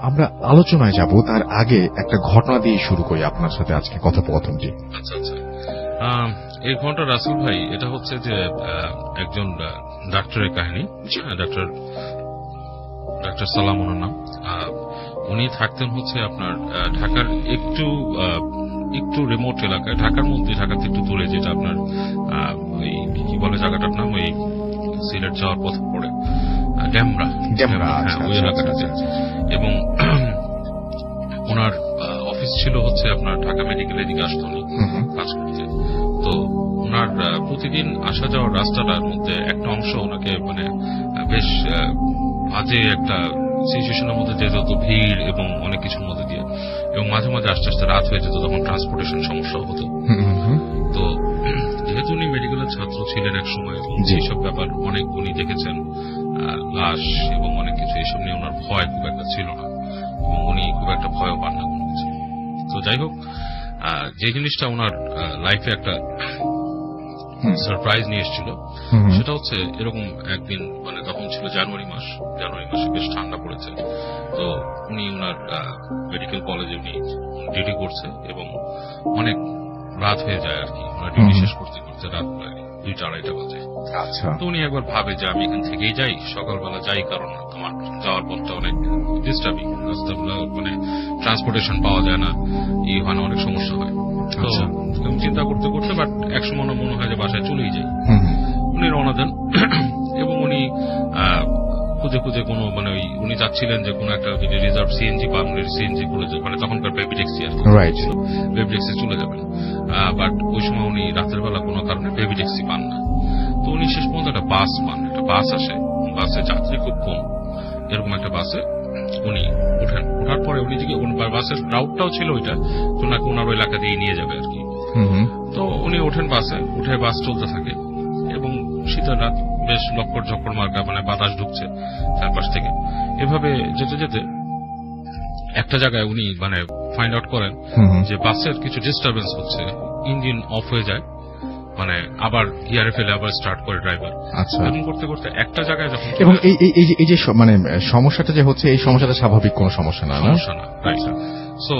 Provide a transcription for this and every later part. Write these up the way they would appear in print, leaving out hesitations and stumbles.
আমরা আলোচনায় যাব তার আগে একটা ঘটনা দিয়ে শুরু করি আপনার সাথে আজকে কথোপকথনটি। আচ্ছা আচ্ছা, এই ঘটনা রাসেল ভাই, এটা হচ্ছে যে একজন ডাক্তারের কাহিনী। ডাক্তার সালাম ওনার নাম। উনি থাকতেন হচ্ছে আপনার ঢাকার একটু রিমোট এলাকায়, ঢাকার মধ্যে, ঢাকা থেকে একটু দূরে, যেটা আপনার ওই কি বলে জায়গাটার নাম, ওই সিলেট যাওয়ার পথ পড়ে ডেমরা, ওই এলাকাটাতে। এবং ওনার অফিস ছিল হচ্ছে আপনার ঢাকা মেডিকেল, এদিকে আসতো উনি কাজ করতে। তো ওনার প্রতিদিন আসা যাওয়ার রাস্তাটার মধ্যে একটা অংশ ওনাকে মানে বেশ বাজে একটা সিচুয়েশনের মধ্যে দিয়ে যেত, ভিড় এবং অনেক কিছুর মধ্যে দিয়ে, এবং মাঝে মাঝে আস্তে আস্তে রাত হয়ে যেত, তখন ট্রান্সপোর্টেশন সমস্যা হতো। তো যেহেতু উনি মেডিকেলের ছাত্র ছিলেন এক সময়, এবং এইসব ব্যাপার অনেক উনি দেখেছেন, লাশ এবং অনেক কিছু, এইসব নিয়ে ওনার ভয় খুব একটা ছিল না, এবং উনি খুব একটা ভয়ও পান না কোনো কিছু। তো যাই হোক, যে জিনিসটা ওনার লাইফে একটা সারপ্রাইজ নিয়ে এসেছিল, সেটা হচ্ছে এরকম একদিন, মানে তখন ছিল জানুয়ারি মাসে বেশ ঠান্ডা পড়েছে। তো উনি ওনার মেডিকেল কলেজে উনি ডিউটি করছে, এবং অনেক রাত হয়ে যায় আর কি, ওনার ডিউটি শেষ করতে করতে রাত 2-2:30 বাজে। তো উনি একবার ভাবে যে আমি এখান থেকেই যাই, সকালবেলা যাই, কারণ আমার যাওয়ার পথটা অনেক ডিস্টার্বিং, রাস্তাগুলো মানে ট্রান্সপোর্টেশন পাওয়া যায় না, এই ওখানে অনেক সমস্যা হয়। তো চিন্তা করতে করতে বাট একসময় মনে হয় যে বাসায় চলেই যাই। উনি রওনা দেন, এবং উনি খুঁজে খুঁজে কোনো মানে উনি চাচ্ছিলেন যে কোনো একটা যদি রিজার্ভ সিএনজি পান, সিএনজি করে মানে তখনকার বেবি ট্যাক্সি আর কি, বেবি ট্যাক্সি চলে যাবেন। বাট ওই সময় উনি রাতের বেলা কোনো কারণে বেবি ট্যাক্সি পান না। তো উনি শেষ পর্যন্ত একটা বাস পান, একটা বাস আসে, বাসে যাত্রী খুব কম, এরকম একটা বাসে উনি ওঠেন। ওঠার পরে উনি যে বাসের রাউটটাও ছিল ওইটা, ওনাকে ওনার ওই এলাকা দিয়ে নিয়ে যাবে আর কি। তো উনি ওঠেন বাসে, উঠে বাস চলতে থাকে, এবং শীতের রাত, বেশ লক্কর ঝক্কর মার্কা, মানে বাতাস ঢুকছে চারপাশ থেকে। এভাবে যেতে যেতে একটা জায়গায় উনি মানে ফাইন্ড আউট করেন যে বাসের কিছু ডিস্টারবেন্স হচ্ছে, ইঞ্জিন অফ হয়ে যায়, মানে আবার গিয়ারে ফেলে আবার স্টার্ট করে ড্রাইভার। এরকম করতে করতে একটা জায়গায় যখন, এবং এই যে মানে সমস্যাটা যে হচ্ছে, এই সমস্যাটা স্বাভাবিক কোনো সমস্যা না, রাইট। সো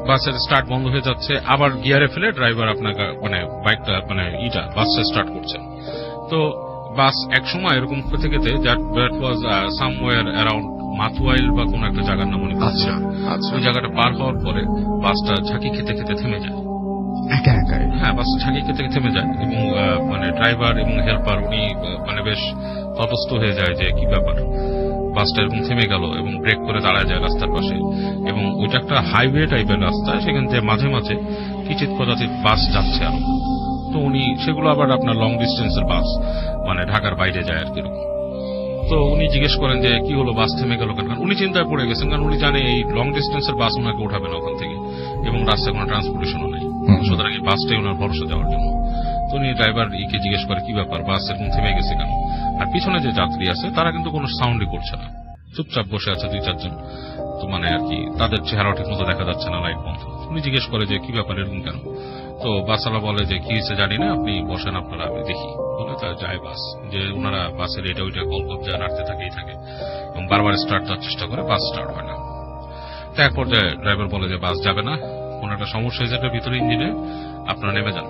বাসের স্টার্ট বন্ধ হয়ে যাচ্ছে, আবার গিয়ারে ফেলে ড্রাইভার আপনাকে মানে বাইকটা মানে বাসটা স্টার্ট করছে। তো বাস এক সময় এরকম করতে গেতে, দ্যাট ওয়াজ সামওয়্যার অ্যারাউন্ড মাথুয়াইল বা কোন একটা জায়গার নাম উনি বলছেন। ওই জায়গাটা পার হওয়ার পরে বাসটা ঝাঁকি খেতে খেতে থেমে যায়, হ্যাঁ, বাস ঝাঁকি খেতে থেমে যায়, এবং মানে ড্রাইভার এবং হেল্পার উনি মানে বেশ তটস্থ হয়ে যায় যে কি ব্যাপার, বাসটা এরকম থেমে গেল, এবং ব্রেক করে দাঁড়ায় যায় রাস্তার পাশে। এবং ওইটা একটা হাইওয়ে টাইপের রাস্তা, সেখান থেকে মাঝে মাঝে কিচিৎ পদাতিক বাস যাচ্ছে আরো। তো উনি সেগুলো আবার আপনার লং ডিস্টেন্সের বাস, মানে ঢাকার বাইরে যায় আর কি। তো উনি জিজ্ঞেস করেন যে কি হলো, বাস থেমে গেল কেন? উনি চিন্তায় পড়ে গেছেন, কারণ উনি জানে এই লং ডিস্টেন্সের বাস ওনাকে উঠাবে না ওখান থেকে, এবং রাস্তায় কোনো ট্রান্সপোর্টেশনও নেই, সুতরাং এই বাসটাই ওনার ভরসা যাওয়ার জন্য। তো উনি ড্রাইভার কে জিজ্ঞেস করে কি ব্যাপার, বাস এরকম থেমে গেছে কেন? আর পিছনে যে যাত্রী আছে তারা কিন্তু কোনো সাউন্ডই করছে না, চুপচাপ বসে আছে 2-4 জন। তো মানে আর কি তাদের চেহারা ঠিক মতো দেখা যাচ্ছে না, লাইট বন্ধ। উনি জিজ্ঞেস করে যে কি ব্যাপার, এরকম কেন? তো বাসওয়ালা বলে যে কি হয়েছে জানি না, আপনি বসেন, আপনারা আমি দেখি। বলে তা যায় বাস, যে ওনারা বাসের এটা ওইটা কল করতে নাড়তে থাকেই থাকে, এবং বারবার স্টার্ট দেওয়ার চেষ্টা করে, বাস স্টার্ট হয় না। তো এক পর্যায়ে ড্রাইভার বলে যে বাস যাবে না, কোন একটা সমস্যা হয়েছে ভিতরে ইঞ্জিনে, আপনারা নেমে যান।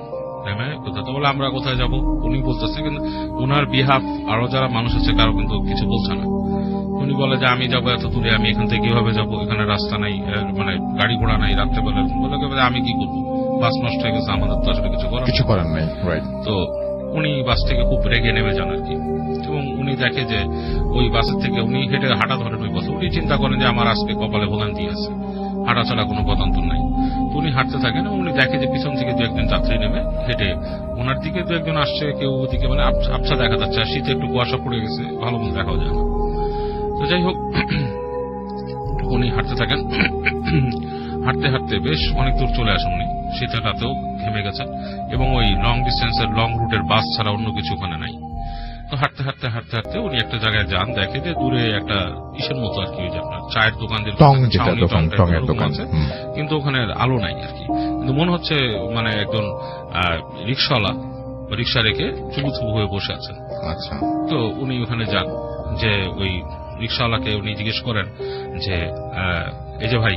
নেমে কোথাও তো বলে আমরা কোথায় যাবো, উনি বলতেছে, কিন্তু ওনার বিহাফ আরো যারা মানুষ আছে কারো কিন্তু কিছু বলছে না। উনি বলে যে আমি যাবো এত দূরে, আমি এখান থেকে কিভাবে যাবো, এখানে রাস্তা নাই, মানে গাড়ি ঘোড়া নাই, রাত্রেবেলা। বলে আমি কি করবো, বাস নষ্ট হয়ে গেছে, আমাদের তো আসলে কিছু করার নাই। তো উনি বাস থেকে খুব রেগে নেমে যান আর কি, এবং উনি দেখে যে ওই বাসের থেকে উনি হেঁটে হাঁটা ধরেন ওই পথে। উনি চিন্তা করেন যে আমার আজকে কপালে ভোগান্তি আছে, হাঁটা ছাড়া কোনো পদান্তর নাই। তো উনি হাঁটতে থাকেন, এবং উনি দেখে যে পিছন থেকে 2-1 যাত্রী নেমে হেঁটে ওনার দিকে 2-1 আসছে, কেউ ওদিকে মানে আবছা দেখা যাচ্ছে, আর শীতে একটু কুয়াশা পড়ে গেছে, ভালো মতো দেখাও যায় না। তো যাই হোক, উনি হাঁটতে থাকেন, হাঁটতে হাঁটতে বেশ অনেক দূর চলে আসেন উনি, শীতের রাতেও ঘেমে গেছেন, এবং ওই লং ডিস্টেন্সের লং রুটের বাস ছাড়া অন্য কিছু ওখানে নাই। তো হাঁটতে হাঁটতে হাঁটতে হাঁটতে উনি একটা জায়গায় যান, দেখে যে দূরে একটা ইসের মতো আর কি, আপনার চায়ের দোকান, আছে, কিন্তু ওখানে আলো নাই আর কি। কিন্তু মনে হচ্ছে মানে একজন রিক্সাওয়ালা রিক্সা রেখে চুবুথুবু হয়ে বসে আছেন। আচ্ছা। তো উনি ওখানে যান, যে ওই রিক্সাওয়ালাকে উনি জিজ্ঞেস করেন যে এই যে ভাই,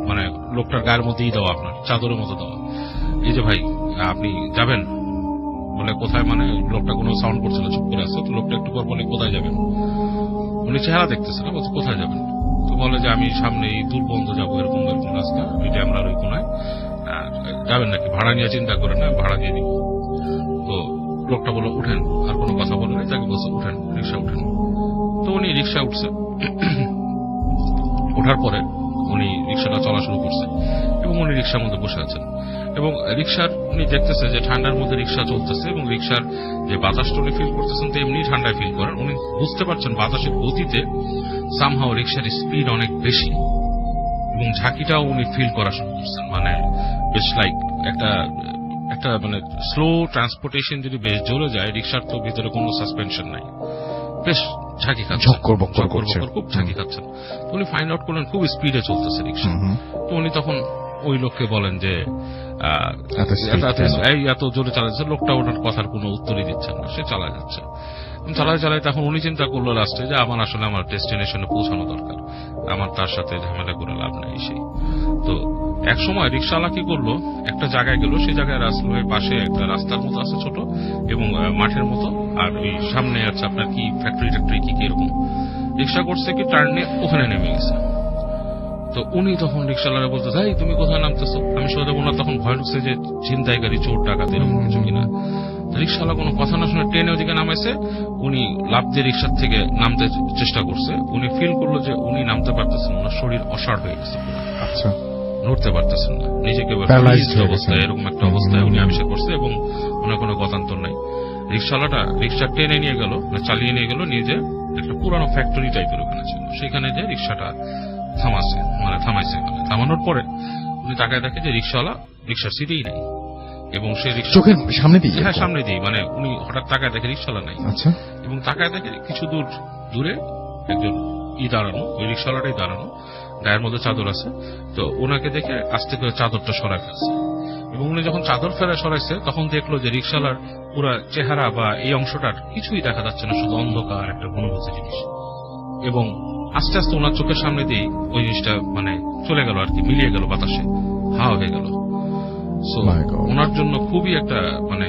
মানে লোকটার গায়ের মধ্যেই দেওয়া, আপনার চাদরের মতো দেওয়া, এই যে ভাই আপনি যাবেন? বলে কোথায়? মানে লোকটা কোনো সাউন্ড করছিল, চুপ করে আসছে। তো লোকটা একটু পর বলে কোথায় যাবেন? উনি চেহারা দেখতেছে না, বলছে কোথায় যাবেন? তো বলে যে আমি সামনে এই দূরবন্ধ যাবো, এরকম এরকম রাস্তা, ওই ড্যামরার ওই কোনায়, যাবেন নাকি? ভাড়া নিয়ে চিন্তা করে না, ভাড়া দিয়ে দিব। তো লোকটা বললো উঠেন, আর কোনো কথা বলে নাই, তাকে বলছে উঠেন, রিক্সা উঠেন। তো উনি রিক্সা উঠছে। ওঠার পরে উনি রিক্সাটা চলা শুরু করছে এবং উনি রিক্সার মধ্যে বসে আছেন এবং রিক্সার উনি দেখতেছে যে ঠান্ডার মধ্যে রিক্সা চলতেছে এবং রিক্সার যে বাতাসটা উনি ফিল করতেছেন তো এমনি ঠান্ডায় ফিল করেন। উনি বুঝতে পারছেন বাতাসের গতিতে সামহাও রিক্সার স্পিড অনেক বেশি এবং ঝাঁকিটাও উনি ফিল করা শুরু করছেন। মানে বেশ লাইক একটা মানে স্লো ট্রান্সপোর্টেশন যদি বেশ জোরে যায়, রিক্সার তো ভিতরে কোনো সাসপেনশন নাই, বেশ ঝাঁকি খাচ্ছেন, খুব ঝাঁকি খাচ্ছেন। তো উনি ফাইন্ড আউট করলেন খুব স্পিডে চলতেছে রিক্সা। তো উনি তখন ওই লোককে বলেন যে এত জোরে চালাচ্ছে। লোকটা ওনার কথার কোনো উত্তরই দিচ্ছেন না, সে চালা যাচ্ছে। চালায় তখন উনি চিন্তা করলো লাস্টে যে আমার আসলে আমার ডেস্টিনেশনে পৌঁছানো দরকার, আমার তার সাথে ঝামেলা করে লাভ নাই। সেই তো এক সময় রিক্সাওয়ালা কি করলো, একটা জায়গায় গেল, সেই জায়গায় রাস্তার পাশে একটা রাস্তার মতো আছে ছোট এবং মাঠের মতো, আর ওই সামনে আছে আপনার কি ফ্যাক্টরি কি এরকম। রিক্সা করছে কি টার্নে ওখানে নেমে গেছে। তো উনি তখন রিক্সাওয়ালারা বলতে ভাই তুমি কোথায় নামতেছো? আমি সোজা ওনার তখন ভয় ঢুকছে যে ছিনতাইকারী, চোর ডাকাত এরকম কিছু কিনা। রিক্সাওয়ালা কোনো কথা না শুনে ট্রেনে ওদিকে নামাইছে। উনি লাফ দিয়ে রিক্সার থেকে নামতে চেষ্টা করছে। উনি ফিল করলো যে উনি নামতে পারতেছেন, ওনার শরীর অসাড় হয়ে গেছে, আচ্ছা নড়তে পারতেছেন না, নিজেকে অবস্থায়, এরকম একটা অবস্থায় উনি আবিষ্কার করছে এবং ওনার কোনো গতান্তর নাই। রিক্সাওয়ালাটা রিক্সা টেনে নিয়ে গেল, চালিয়ে নিয়ে গেল, নিয়ে যে একটা পুরানো ফ্যাক্টরি টাইপের ওখানে ছিল, সেখানে যে রিক্সাটা থামাইছে। থামানোর পরে উনি তাকায় দেখে যে রিক্সাওয়ালা রিক্সার সিটেই নাই এবং সে চোখের সামনে দিয়ে, হ্যাঁ সামনে দিয়ে, মানে উনি হঠাৎ তাকায় দেখে রিক্সাওয়ালা নাই। আচ্ছা। এবং তাকায় দেখে কিছু দূরে একজন দাঁড়ানো, ওই রিক্সাওয়ালাটাই দাঁড়ানো, গায়ের মধ্যে চাদর আছে। তো ওনাকে দেখে আস্তে করে চাদরটা সরাই ফেলছে এবং উনি যখন চাদর সরাইছে তখন দেখলো যে রিক্সাওয়ালার পুরো চেহারা বা এই অংশটার কিছুই দেখা যাচ্ছে না, শুধু অন্ধকার একটা ঘনীভূত জিনিস। এবং আস্তে আস্তে ওনার চোখের সামনে দিয়ে ওই জিনিসটা মানে চলে গেল আর কি, মিলিয়ে গেল, বাতাসে হাওয়া হয়ে গেল। ওনার জন্য খুবই একটা মানে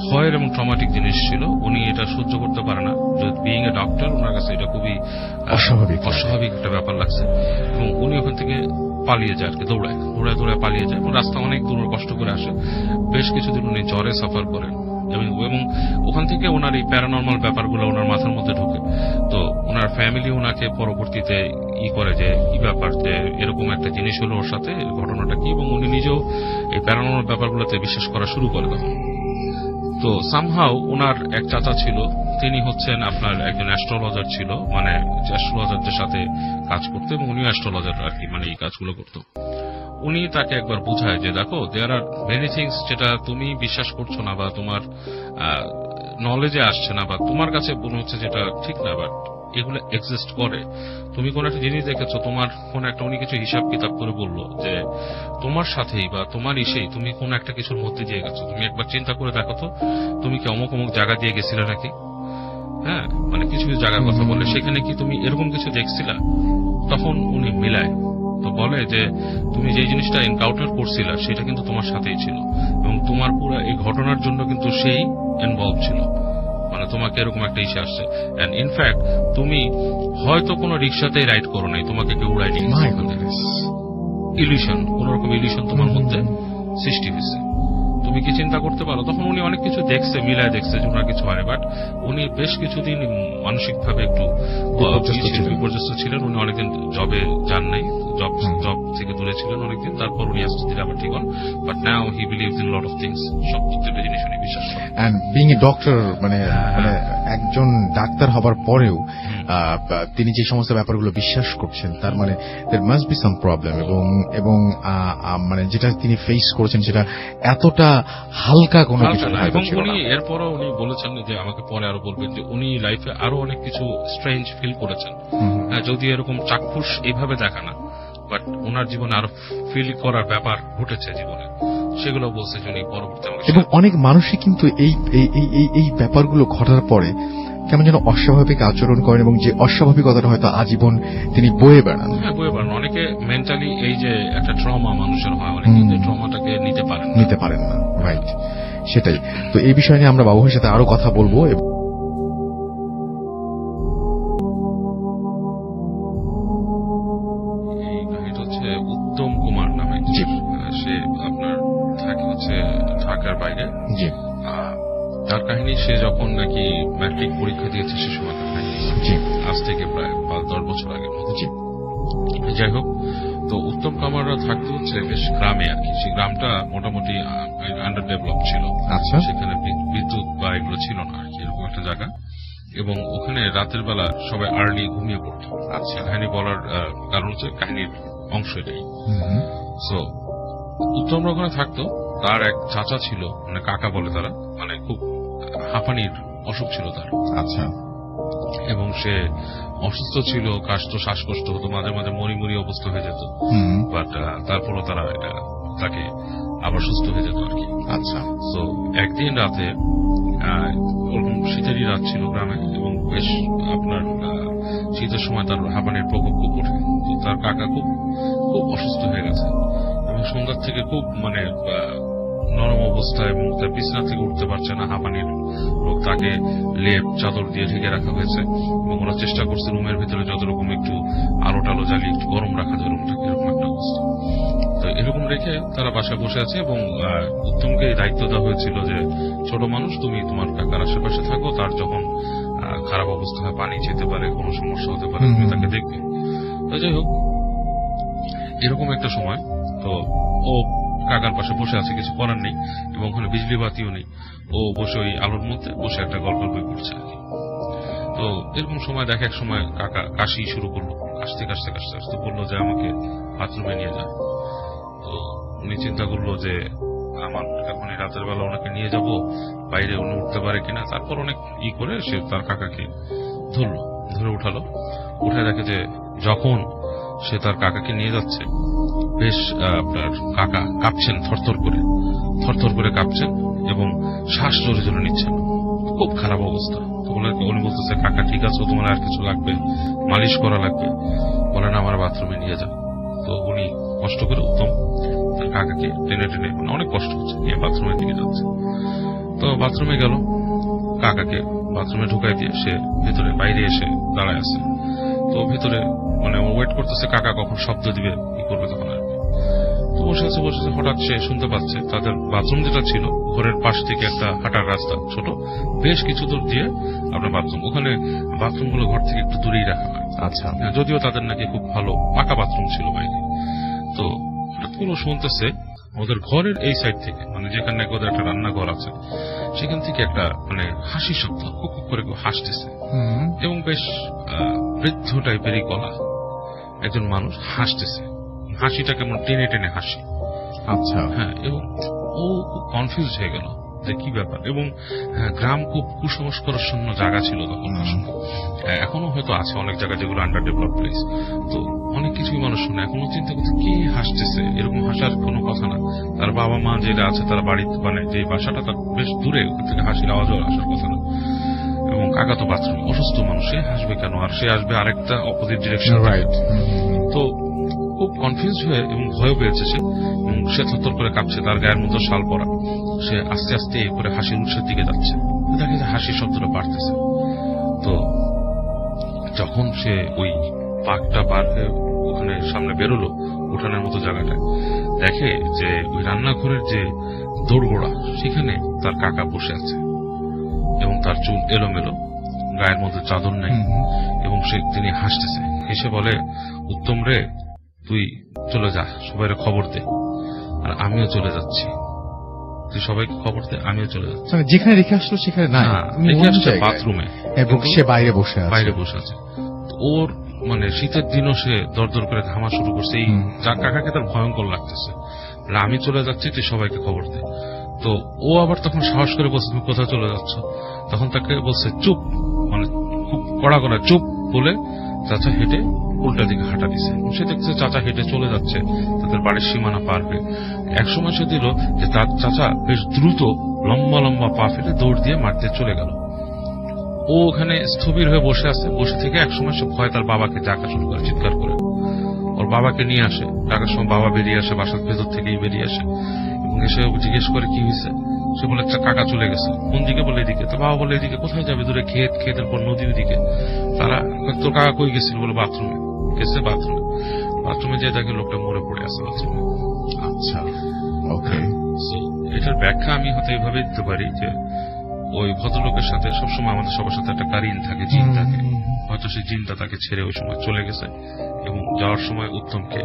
ভয়ের এবং ট্রমাটিক জিনিস ছিল। উনি এটা সহ্য করতে পারে না, বিইং এ ডক্টর ওনার কাছে এটা খুবই অস্বাভাবিক একটা ব্যাপার লাগছে এবং উনি ওখান থেকে পালিয়ে যায় আর কি, দৌড়ায় পালিয়ে যায় এবং রাস্তা অনেক দূর কষ্ট করে আসে। বেশ কিছুদিন উনি জ্বরে সাফার করেন এবং ওখান থেকে ওনার এই প্যারানর্মাল ব্যাপারগুলো ওনার মাথার মধ্যে ঢোকে। তো ওনার ফ্যামিলি ওনাকে পরবর্তীতে করে যে কি ব্যাপার, যে এরকম একটা জিনিস হলো ওর সাথে, ঘটনাটা কি, এবং উনি নিজেও এই প্যারানর্মাল ব্যাপারগুলোতে বিশ্বাস করা শুরু করে দেন। তো সামহাও ওনার এক চাচা ছিল, তিনি হচ্ছেন আপনার একজন অ্যাস্ট্রোলজার ছিল, মানে অ্যাস্ট্রোলজারদের সাথে কাজ করতো এবং উনিও অ্যাস্ট্রোলজার আর কি, মানে এই কাজগুলো করতো। উনি তাকে একবার বুঝায় যে দেখো দেয়ার আর মেনি থিংস যেটা তুমি বিশ্বাস করছো না বা তোমার নলেজে আসছে না বা তোমার কাছে মনে হচ্ছে যেটা ঠিক না, বাট এগুলো এক্সিস্ট করে। তুমি কোন একটা জিনিস দেখেছো, তোমার কোন একটা উনি কিছু হিসাব কিতাব করে বললো যে তোমার সাথেই বা তোমার ইসেই তুমি কোন একটা কিছুর মধ্যে দিয়ে গেছো। তুমি একবার চিন্তা করে দেখো তো, তুমি কি অমুক অমুক জায়গা দিয়ে গেছিলে নাকি? হ্যাঁ, মানে কিছু কিছু জায়গার কথা বলে, সেখানে কি তুমি এরকম কিছু দেখছিলা? তখন উনি মিলায় তো বলে যে তুমি যে জিনিসটা এনকাউন্টার করছিলা সেটা কিন্তু তোমার সাথেই ছিল এবং তোমার পুরো এই ঘটনার জন্য কিন্তু সেই ইনভলভ ছিল, মানে তোমাকে এরকম একটা ইস্যু আসছে। এন্ড ইনফ্যাক্ট তুমি হয়তো কোনো রিক্সাতেই রাইড করো নাই, তোমাকে কেউ উড়াই নিয়ে গেছে, ইলিউশন, কোন রকম ইলিউশন তোমার মধ্যে সৃষ্টি হয়েছে। তুমি কি চিন্তা করতে পারো? তখন উনি অনেক কিছু দেখছে, মিলায় দেখছে যে ওনার কিছু হয়, বাট উনি বেশ কিছুদিন মানসিকভাবে একটু বিপর্যস্ত ছিলেন। উনি অনেকদিন জবে যান নাই, জব থেকে দূরে ছিলেন অনেকদিন, তারপর উনি আস্তে ধীরে আবার ঠিক হন। But now he believes in lot of things, সব প্রত্যেকটা জিনিস উনি বিশ্বাস করেন। এন্ড বিইং এ ডক্টর, মানে একজন ডাক্তার হবার পরেও তিনি যে সমস্ত ব্যাপারগুলো বিশ্বাস করছেন, তার মানে there must be some problem এবং মানে যেটা তিনি ফেস করেছেন সেটা এতটা হালকা কোনো কিছু না। এবং উনি এরপরও উনি বলেছেন যে আমাকে পরে আরো বলবেন যে উনি লাইফে আরো অনেক কিছু স্ট্রেঞ্জ ফিল করেছেন, যদি এরকম চাক্ষুষ এইভাবে দেখা না, বাট ওনার জীবনে আরো ফিল করার ব্যাপার ঘটেছে জীবনে, সেগুলো বলছে উনি পরবর্তী। এবং অনেক মানুষই কিন্তু এই ব্যাপারগুলো ঘটার পরে কেমন যেন অস্বাভাবিক আচরণ করেন এবং যে অস্বাভাবিকতাটা হয়তো আজীবন তিনি বয়ে বেড়ান। হ্যাঁ, বয়ে বেড়ান। অনেকে মেন্টালি এই যে একটা ট্রমা মানুষের হয়, অনেকে এই ট্রমাটাকে নিতে পারেন না। রাইট, সেটাই। তো এই বিষয় নিয়ে আমরা বাবু ভাইয়ের সাথে আরো কথা বলবো। এই কাহিনীটা হচ্ছে উত্তম কুমার নামে। সে আপনার থাকে হচ্ছে ঢাকার বাইরে। জি। তার কাহিনী সে যখন নাকি ম্যাট্রিক পরীক্ষা দিয়েছে সে সময় আজ থেকে প্রায় 5-10 বছর আগের মতো। যাই হোক, তো উত্তম কামাররা থাকতে হচ্ছে বেশ গ্রামে আর কি। সেই গ্রামটা মোটামুটি আন্ডার ডেভেলপ ছিল। আচ্ছা। সেখানে বিদ্যুৎ বা এগুলো ছিল না আর কি, এরকম একটা জায়গা। এবং ওখানে রাতের বেলা সবাই আর্লি ঘুমিয়ে পড়তো। আচ্ছা, কাহিনী বলার কারণ হচ্ছে কাহিনীর অংশ এটাই। সো উত্তমরা ওখানে থাকতো। তার এক চাচা ছিল, মানে কাকা বলে তারা, মানে খুব হাঁপানির অসুখ ছিল তার। আচ্ছা। এবং সে অসুস্থ ছিল, কাশতো, শ্বাসকষ্ট হতো, মাঝে মাঝে মরি অবস্থা হয়ে যেত। বাট তারপরও তারা তাকে আবার সুস্থ হয়ে যেত আর কি। আচ্ছা। তো একদিন রাতে ওরকম শীতেরই রাত ছিল গ্রামে, এবং বেশ আপনার শীতের সময় তার হাঁপানির প্রকোপ খুব ওঠে। তো তার কাকা খুব খুব অসুস্থ হয়ে গেছে এবং সন্ধ্যার থেকে খুব মানে নরম অবস্থা, এবং তার বিছানা থেকে উঠতে পারছে না, হাঁপানির রোগ। তাকে লেপ চাদর দিয়ে ঢেকে রাখা হয়েছে এবং ওরা চেষ্টা করছে রুমের ভিতরে যত রকম একটু আলো টালো জ্বালিয়ে একটু গরম রাখা যায় রুমটাকে, এরকম একটা অবস্থা। তো এরকম রেখে তারা বাসায় বসে আছে এবং উত্তমকে দায়িত্ব দেওয়া হয়েছিল যে ছোট মানুষ, তুমি তোমার কাকার আশেপাশে থাকো, তার যখন খারাপ অবস্থা হয়, পানি যেতে পারে, কোনো সমস্যা হতে পারে, তুমি তাকে দেখবে। তো যাই হোক, এরকম একটা সময় তো ও কাকার পাশে বসে আছে, কিছু করার নেই, এবং ওখানে বিজলি বাতিও নেই। ও বসে ওই আলোর মধ্যে বসে একটা গল্পের বই পড়ছে আর কি। তো এরকম সময় দেখে এক সময় কাকা কাশি শুরু করলো, কাশতে কাশতে কাশতে কাশতে বললো যে আমাকে বাথরুমে নিয়ে যায়। তো উনি চিন্তা করলো যে আমার এখন এই রাতের বেলা ওনাকে নিয়ে যাব, বাইরে উনি উঠতে পারে কিনা। তারপর অনেক করে সে তার কাকাকে ধরে উঠালো। উঠে দেখে যে যখন সে তার কাকাকে নিয়ে যাচ্ছে, বেশ আপনার কাকা কাঁপছেন, থরথর করে কাঁপছেন এবং শ্বাস জোরে জোরে নিচ্ছেন, খুব খারাপ অবস্থা। তো উনি বলতেছে, কাকা ঠিক আছে, তোমার আর কিছু লাগবে, মালিশ করা লাগবে? বলে না, আমার বাথরুমে নিয়ে যাও। তো উনি কষ্ট করে উত্তম তার কাকাকে টেনে মানে অনেক কষ্ট হচ্ছে, নিয়ে বাথরুমের দিকে যাচ্ছে। তো বাথরুমে গেল, কাকাকে বাথরুমে ঢুকাই দিয়ে সে ভেতরে বাইরে এসে দাঁড়ায় আছে। তো ভেতরে মানে ওয়েট করতেছে কাকা কখন শব্দ দিবে, কি করবে তখন আর কি। তো বসে আছে, হঠাৎ সে শুনতে পাচ্ছে তাদের বাথরুম যেটা ছিল ঘরের পাশ থেকে একটা হাঁটার রাস্তা, ছোট, বেশ কিছু দূর দিয়ে আপনার বাথরুম। ওখানে বাথরুমগুলো ঘর থেকে একটু দূরেই রাখা হয়। আচ্ছা। যদিও তাদের নাকি খুব ভালো পাকা বাথরুম ছিল বাইরে। তো হঠাৎ করে শুনতেছে ওদের ঘরের এই সাইড থেকে, মানে যেখানে ওদের একটা রান্নাঘর আছে, সেখান থেকে একটা মানে হাসি শব্দ, খুব করে হাসতেছে, এবং বেশ বৃদ্ধ টাইপেরই গলা, একজন মানুষ হাসতেছে। হাসিটা কেমন টেনে টেনে হাসি। আচ্ছা। হ্যাঁ, এবং ও খুব কনফিউজ হয়ে গেল যে কি ব্যাপার। এবং গ্রাম খুব কুসংস্কারশূন্য জায়গা ছিল তখন, এখনো হয়তো আছে অনেক জায়গা যেগুলো আন্ডার ডেভেলপ প্লেস। তো অনেক কিছুই মানুষ শুনে, এখনো চিন্তা করছে কে হাসতেছে, এরকম হাসার কোনো কথা না। তার বাবা মা যেটা আছে তারা বাড়িতে, মানে যে বাসাটা তার বেশ দূরে, ওখান থেকে হাসির আওয়াজ আসার কথা না। এবং কাকা তো বাথরুমে, অসুস্থ মানুষ, সে হাসবে কেন, আর সে আসবে আরেকটা অপোজিট ডিরেকশন। তো খুব কনফিউজ হয়ে এবং ভয় পেয়েছে সে, এবং সে থরথর করে কাঁপছে, তার গায়ের মধ্যে শাল পরা। সে আস্তে আস্তে করে হাসির উৎসের দিকে যাচ্ছে, দেখে যে হাসির শব্দটা বাড়তেছে। তো যখন সে ওই পাকটা পার হয়ে ওখানে সামনে বেরোলো, উঠানের মতো জায়গাটায়, দেখে যে ওই রান্নাঘরের যে দোরগোড়া, সেখানে তার কাকা বসে আছে এবং তার চুল এলোমেলো, গায়ের মধ্যে চাদর নেই, এবং তিনি হাসতেছে। হেসে বলে, উত্তম রে, তুই চলে যা, সবাইকে খবর দে, আর আমিও চলে যাচ্ছি। তুই সবাইকে খবর দে, আমিও চলে যাচ্ছি। যেখানে রেখে আসলো সেখানে না, রেখে আসছে বাথরুমে, এবং সে বাইরে বসে আছে। ওর মানে শীতের দিনও সে দরদর করে ঘামা শুরু করছে। এই কাকাকে তার ভয়ঙ্কর লাগতেছে, আমি চলে যাচ্ছি, তুই সবাইকে খবর দে। তো ও আবার তখন সাহস করে বলছে, তুমি কোথায় চলে যাচ্ছ? তখন তাকে বলছে চুপ, মানে খুব কড়া চুপ বলে চাচা হেঁটে উল্টা দিকে হাঁটা দিছে। সে দেখছে চাচা হেঁটে চলে যাচ্ছে তাদের বাড়ির সীমানা পার হয়ে। একসময় সে দিল যে তার চাচা বেশ দ্রুত লম্বা লম্বা পা ফেলে দৌড় দিয়ে মাঠ দিয়ে চলে গেল। ও ও ওখানে স্থবির হয়ে বসে আছে। বসে থেকে একসময় সে ভয় তার বাবাকে ডাকা শুরু করে, চিৎকার করে ওর বাবাকে নিয়ে আসে। ডাকার সময় বাবা বেরিয়ে আসে, বাসার ভেতর থেকেই বেরিয়ে আসে এবং এসে জিজ্ঞেস করে কি হয়েছে। সে বলে একটা কাকা চলে গেছে। কোন দিকে? বলে এদিকে। তো বাবা বলে এদিকে কোথায় যাবে? দূরে ক্ষেত, ক্ষেতের পর নদীর দিকে। তারা তোর কাকা কই গেছিল? বলে বাথরুমে গেছে। বাথরুমে যে দেখে লোকটা মরে পড়ে আছে বাথরুমে। আচ্ছা, ওকে। এটার ব্যাখ্যা আমি হয়তো এইভাবে দিতে পারি যে ওই ভদ্রলোকের সাথে সবসময় আমাদের সবার সাথে একটা কারিন থাকে, জিন থাকে। হয়তো সেই জিনটা তাকে ছেড়ে ওই সময় চলে গেছে এবং যাওয়ার সময় উত্তমকে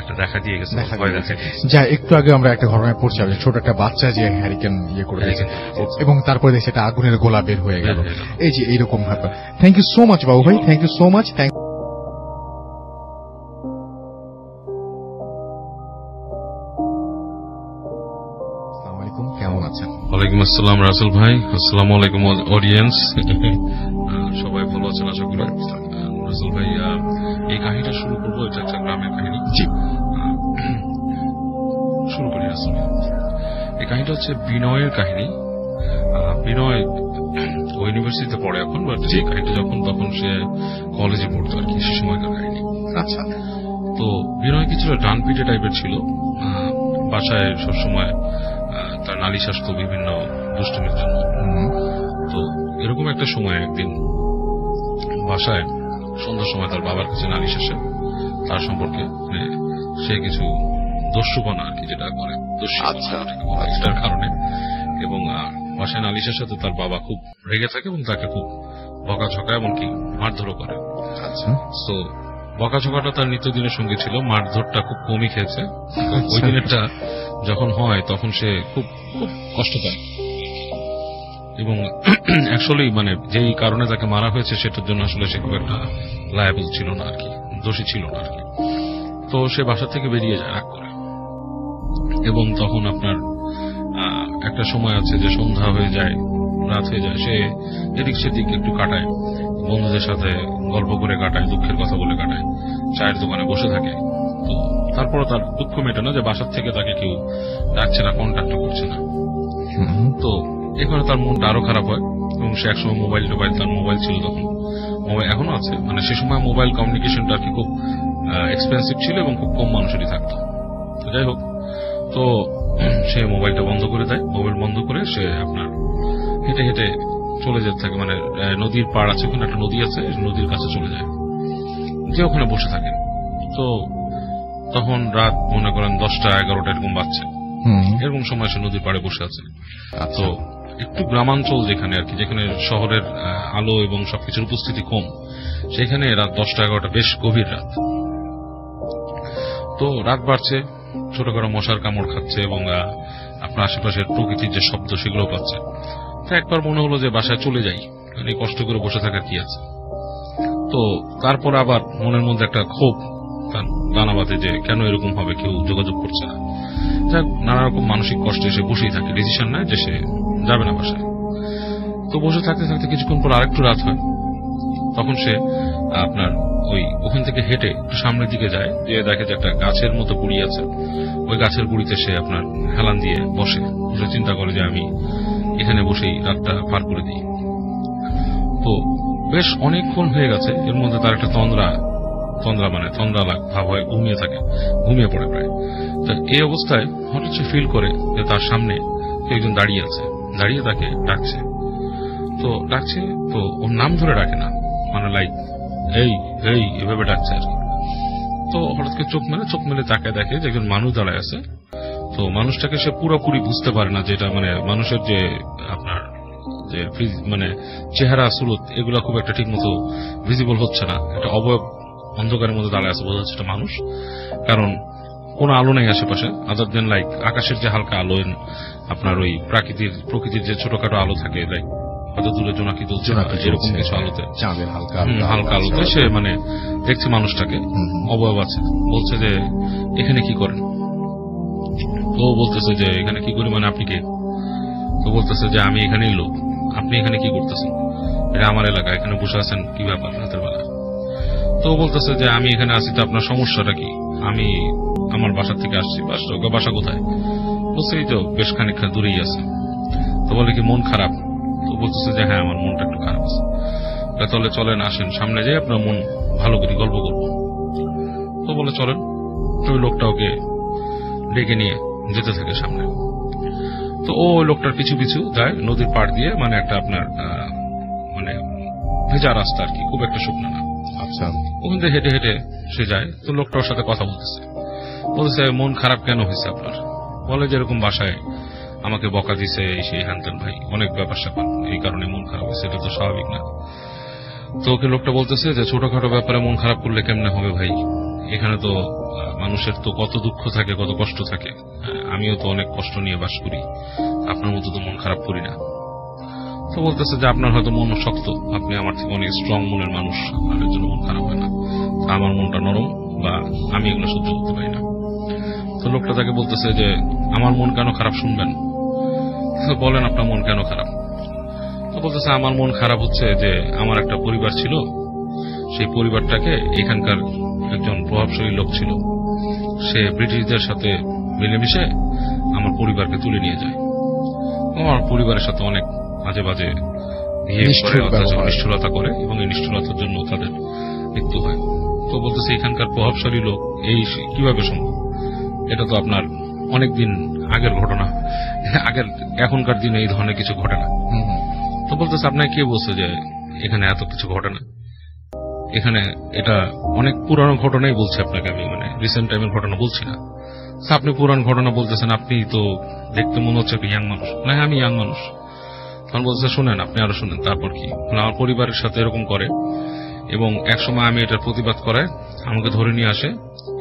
একটা দেখা দিয়ে গেছে, ভয় দেখা দিয়েছে। যা একটু আগে আমরা একটা ঘটনায় পড়ছি, ছোট একটা বাচ্চা যে হ্যারিকেন করে দিয়েছে এবং তারপরে দেখছি একটা আগুনের গোলা বের হয়ে গেল। এই যে এইরকম ব্যাপার। থ্যাংক ইউ সো মাচ বাবু ভাই, থ্যাংক ইউ সো মাচ। কেমন আছেন? ওয়ালাইকুম আসসালাম রাসেল ভাই। আসসালামু আলাইকুম অডিয়েন্স। সবাই ভালো আছেন আশা করি। রাসেল ভাই, এই কাহিনীটা শুরু করবো। এটা একটা গ্রামের কাহিনী। জি, শুরু করি রাসেল ভাই। এই কাহিনীটা হচ্ছে বিনয়ের কাহিনী। বিনয় ও ইউনিভার্সিটিতে পড়ে এখন, বাট যে কাহিনীটা তখন সে কলেজে পড়তো আর কি, সে সময়কার কাহিনী। আচ্ছা। তো বিনয় কিছুটা ডানপিটে টাইপের ছিল। বাসায় সবসময় তার নালিশ আসতো বিভিন্ন দুষ্টুমির জন্য। তো এরকম একটা সময় একদিন বাসায় সন্ধ্যার সময় তার বাবার কাছে নালিশ আসে তার সম্পর্কে। সে কিছু দস্যুপনা আর কি যেটা করে, দস্যুপনার কারণে। এবং বাসায় নালিশ আসার সাথে তার বাবা খুব রেগে থাকে এবং তাকে খুব বকাঝকা এমনকি মারধরও করে। আচ্ছা। তো বকাঝকাটা তার নিত্যদিনের সঙ্গী ছিল, মারধরটা খুব কমই খেয়েছে। ওই দিনেরটা যখন হয় তখন সে খুব খুব কষ্ট পায় এবং অ্যাকচুয়ালি মানে যেই কারণে তাকে মারা হয়েছে সেটার জন্য আসলে সে খুব একটা লায়াবল ছিল না আর কি, দোষী ছিল না আর কি। তো সে বাসা থেকে বেরিয়ে যায় রাগ করে। এবং তখন আপনার একটা সময় আছে যে সন্ধ্যা হয়ে যায়, রাত হয়ে যায়। সে এদিক সেদিক একটু কাটায়, বন্ধুদের সাথে গল্প করে কাটায়, দুঃখের কথা বলে কাটায়, চায়ের দোকানে বসে থাকে। তো তারপরও তার দুঃখ মেটে না যে বাসার থেকে তাকে কেউ ডাকছে না, কন্ট্যাক্ট করছে না। তো এখানে তার মনটা আরো খারাপ হয় এবং সে একসময় মোবাইল তার মোবাইল ছিল তখন, মোবাইল এখনো আছে, মানে সে সময় মোবাইল কমিউনিকেশনটা আর কি খুব এক্সপেন্সিভ ছিল এবং খুব কম মানুষেরই থাকতো। তো যাই হোক, তো সে মোবাইলটা বন্ধ করে দেয়। মোবাইল বন্ধ করে সে আপনার হেঁটে হেঁটে চলে যেতে থাকে, মানে নদীর পাড় আছে, ওখানে একটা নদী আছে, নদীর কাছে চলে যায়, যে ওখানে বসে থাকে। তো তখন রাত মনে করেন 10টা-11টা এরকম বাজছে, এরকম সময় সে নদীর পাড়ে বসে আছে। তো একটু গ্রামাঞ্চল যেখানে আর কি, যেখানে শহরের আলো এবং সবকিছুর উপস্থিতি কম, সেখানে রাত 10টা-11টা বেশ গভীর রাত। তো রাত বাড়ছে, ছোটখাটো মশার কামড় খাচ্ছে এবং আপনার আশেপাশের প্রকৃতির যে শব্দ সেগুলো পাচ্ছে। তো একবার মনে হলো যে বাসায় চলে যাই, মানে কষ্ট করে বসে থাকার কি আছে। তো তারপর আবার মনের মধ্যে একটা ক্ষোভ দানা বাঁধে যে কেন এরকম হবে, কেউ যোগাযোগ করছে না। যাক, নানা রকম মানসিক কষ্টে এসে বসেই থাকে, ডিসিশন নেয় যে সে যাবে না বাসায়। তো বসে থাকতে থাকতে কিছুক্ষণ পর আরেকটু রাত হয়। তখন সে আপনার ওখান থেকে হেঁটে একটু সামনের দিকে যায়, যে দেখে যে একটা গাছের মতো গুড়ি আছে। ওই গাছের গুড়িতে সে আপনার হেলান দিয়ে বসে চিন্তা করে যে আমি এখানে বসেই রাতটা পার করে দিই। তো বেশ অনেকক্ষণ হয়ে গেছে, এর মধ্যে তার একটা তন্দ্রা ভাব হয়, ঘুমিয়ে পড়ে প্রায়। তো এই অবস্থায় হঠাৎ সে ফিল করে যে তার সামনে একজন দাঁড়িয়ে আছে, দাঁড়িয়ে তাকে ডাকছে। তো ওর নাম ধরে ডাকে না, মানে লাইক এই এই এভাবে ডাকছে আর কি। তো হঠাৎ করে চোখ মেলে তাকে দেখে যে একজন মানুষ দাঁড়ায় আছে। তো মানুষটাকে সে পুরোপুরি বুঝতে পারে না, যেটা মানে মানুষের যে আপনার যে মানে চেহারা সুরত এগুলা খুব একটা ঠিক মতো ভিজিবল হচ্ছে না। একটা অবয়ব অন্ধকারের মধ্যে দাঁড়ায় আছে, বোঝা যাচ্ছে একটা মানুষ, কারণ কোনো আলো নেই আশেপাশে, আদার দেন লাইক আকাশের যে হালকা আলো, আপনার ওই প্রকৃতির যে ছোটখাটো আলো থাকে, লাইক হয়তো দূরে জোনাকি তুলছে এরকম কিছু আলোতে, হালকা আলোতে সে মানে দেখছে মানুষটাকে, অবয়ব আছে। বলছে যে এখানে কি করেন? তো বলতেছে যে এখানে কি করি মানে আপনি কে? তো বলতেছে যে আমি এখানেই লোক, আপনি এখানে কি করতেছেন? এটা আমার এলাকা, এখানে বসে আছেন কি ব্যাপার রাতের বেলা? তো বলতেছে যে আমি এখানে আসি, তো আপনার সমস্যাটা কি? আমি আমার বাসা থেকে আসছি। বাসা কোথায়? বলছে এই তো বেশ খানিকটা দূরেই আছে। তো বলে কি মন খারাপ? তো বলতেছে যে হ্যাঁ, আমার মনটা একটু খারাপ। তাহলে চলেন আসেন সামনে যাই আপনার মন ভালো করে গল্প করবো। তো বলে চলেন। তো ওই লোকটা ওকে ডেকে নিয়ে যেতে থাকে সামনে। তো ও ওই লোকটার পিছু পিছু যায় নদীর পাড় দিয়ে, মানে একটা আপনার মানে ভেজা রাস্তা আর কি, খুব একটা শুকনো না। আচ্ছা, ওখান থেকে হেঁটে হেঁটে সে যায়। তো লোকটা ওর সাথে কথা বলতেছে মন খারাপ কেন হয়েছে আপনার? বলে যেরকম বাসায় আমাকে বকা দিছে এই সেই হ্যানতেন ভাই, অনেক ব্যাপার স্যাপার, এই কারণে মন খারাপ হয়েছে, এটা তো স্বাভাবিক না। তো ওকে লোকটা বলতেছে যে ছোটখাটো ব্যাপারে মন খারাপ করলে কেমনে হবে ভাই, এখানে তো মানুষের তো কত দুঃখ থাকে, কত কষ্ট থাকে, আমিও তো অনেক কষ্ট নিয়ে বাস করি, আপনার মতো তো মন খারাপ করি না। তো বলতেছে যে আপনার হয়তো মন শক্ত, আপনি আমার থেকে অনেক স্ট্রং মনের মানুষ, আপনার জন্য মন খারাপ হয় না, আমার মনটা নরম, বা আমি এগুলো সহ্য করতে পারি না। তো লোকটা তাকে বলতেছে যে আমার মন কেন খারাপ শুনবেন, বলেন আপনার মন কেন খারাপ। তো বলতেছে আমার মন খারাপ হচ্ছে যে আমার একটা পরিবার ছিল, সেই পরিবারটাকে এখানকার একজন প্রভাবশালী লোক ছিল, সে ব্রিটিশদের সাথে মিলেমিশে আমার পরিবারকে তুলে নিয়ে যায়, আমার পরিবারের সাথে অনেক মাঝে মাঝে নিষ্ঠুরতা করে, এবং এই নিষ্ঠুরতার জন্য তাদের মৃত্যু হয়। তো বলতেছে এখানকার প্রভাবশালী লোক এই কিভাবে সম্ভব, এটা তো আপনার অনেকদিন আগের ঘটনা, এখনকার দিনে এই ধরনের কিছু ঘটে না। তো বলতেছে আপনাকে কে বলছে যে এখানে এত কিছু ঘটে না, এখানে এটা অনেক পুরানো ঘটনাই বলছে আপনাকে আমি, মানে রিসেন্ট টাইমের ঘটনা বলছি না। আপনি পুরান ঘটনা বলতেছেন, আপনি তো দেখতে মনে হচ্ছে ইয়াং মানুষ। না, আমি ইয়াং মানুষ। তখন বলতেছে শুনেন, আপনি আরো শুনেন। তারপর কি, আমার পরিবারের সাথে এরকম করে, এবং এক সময় আমি এটার প্রতিবাদ করায় আমাকে ধরে নিয়ে আসে,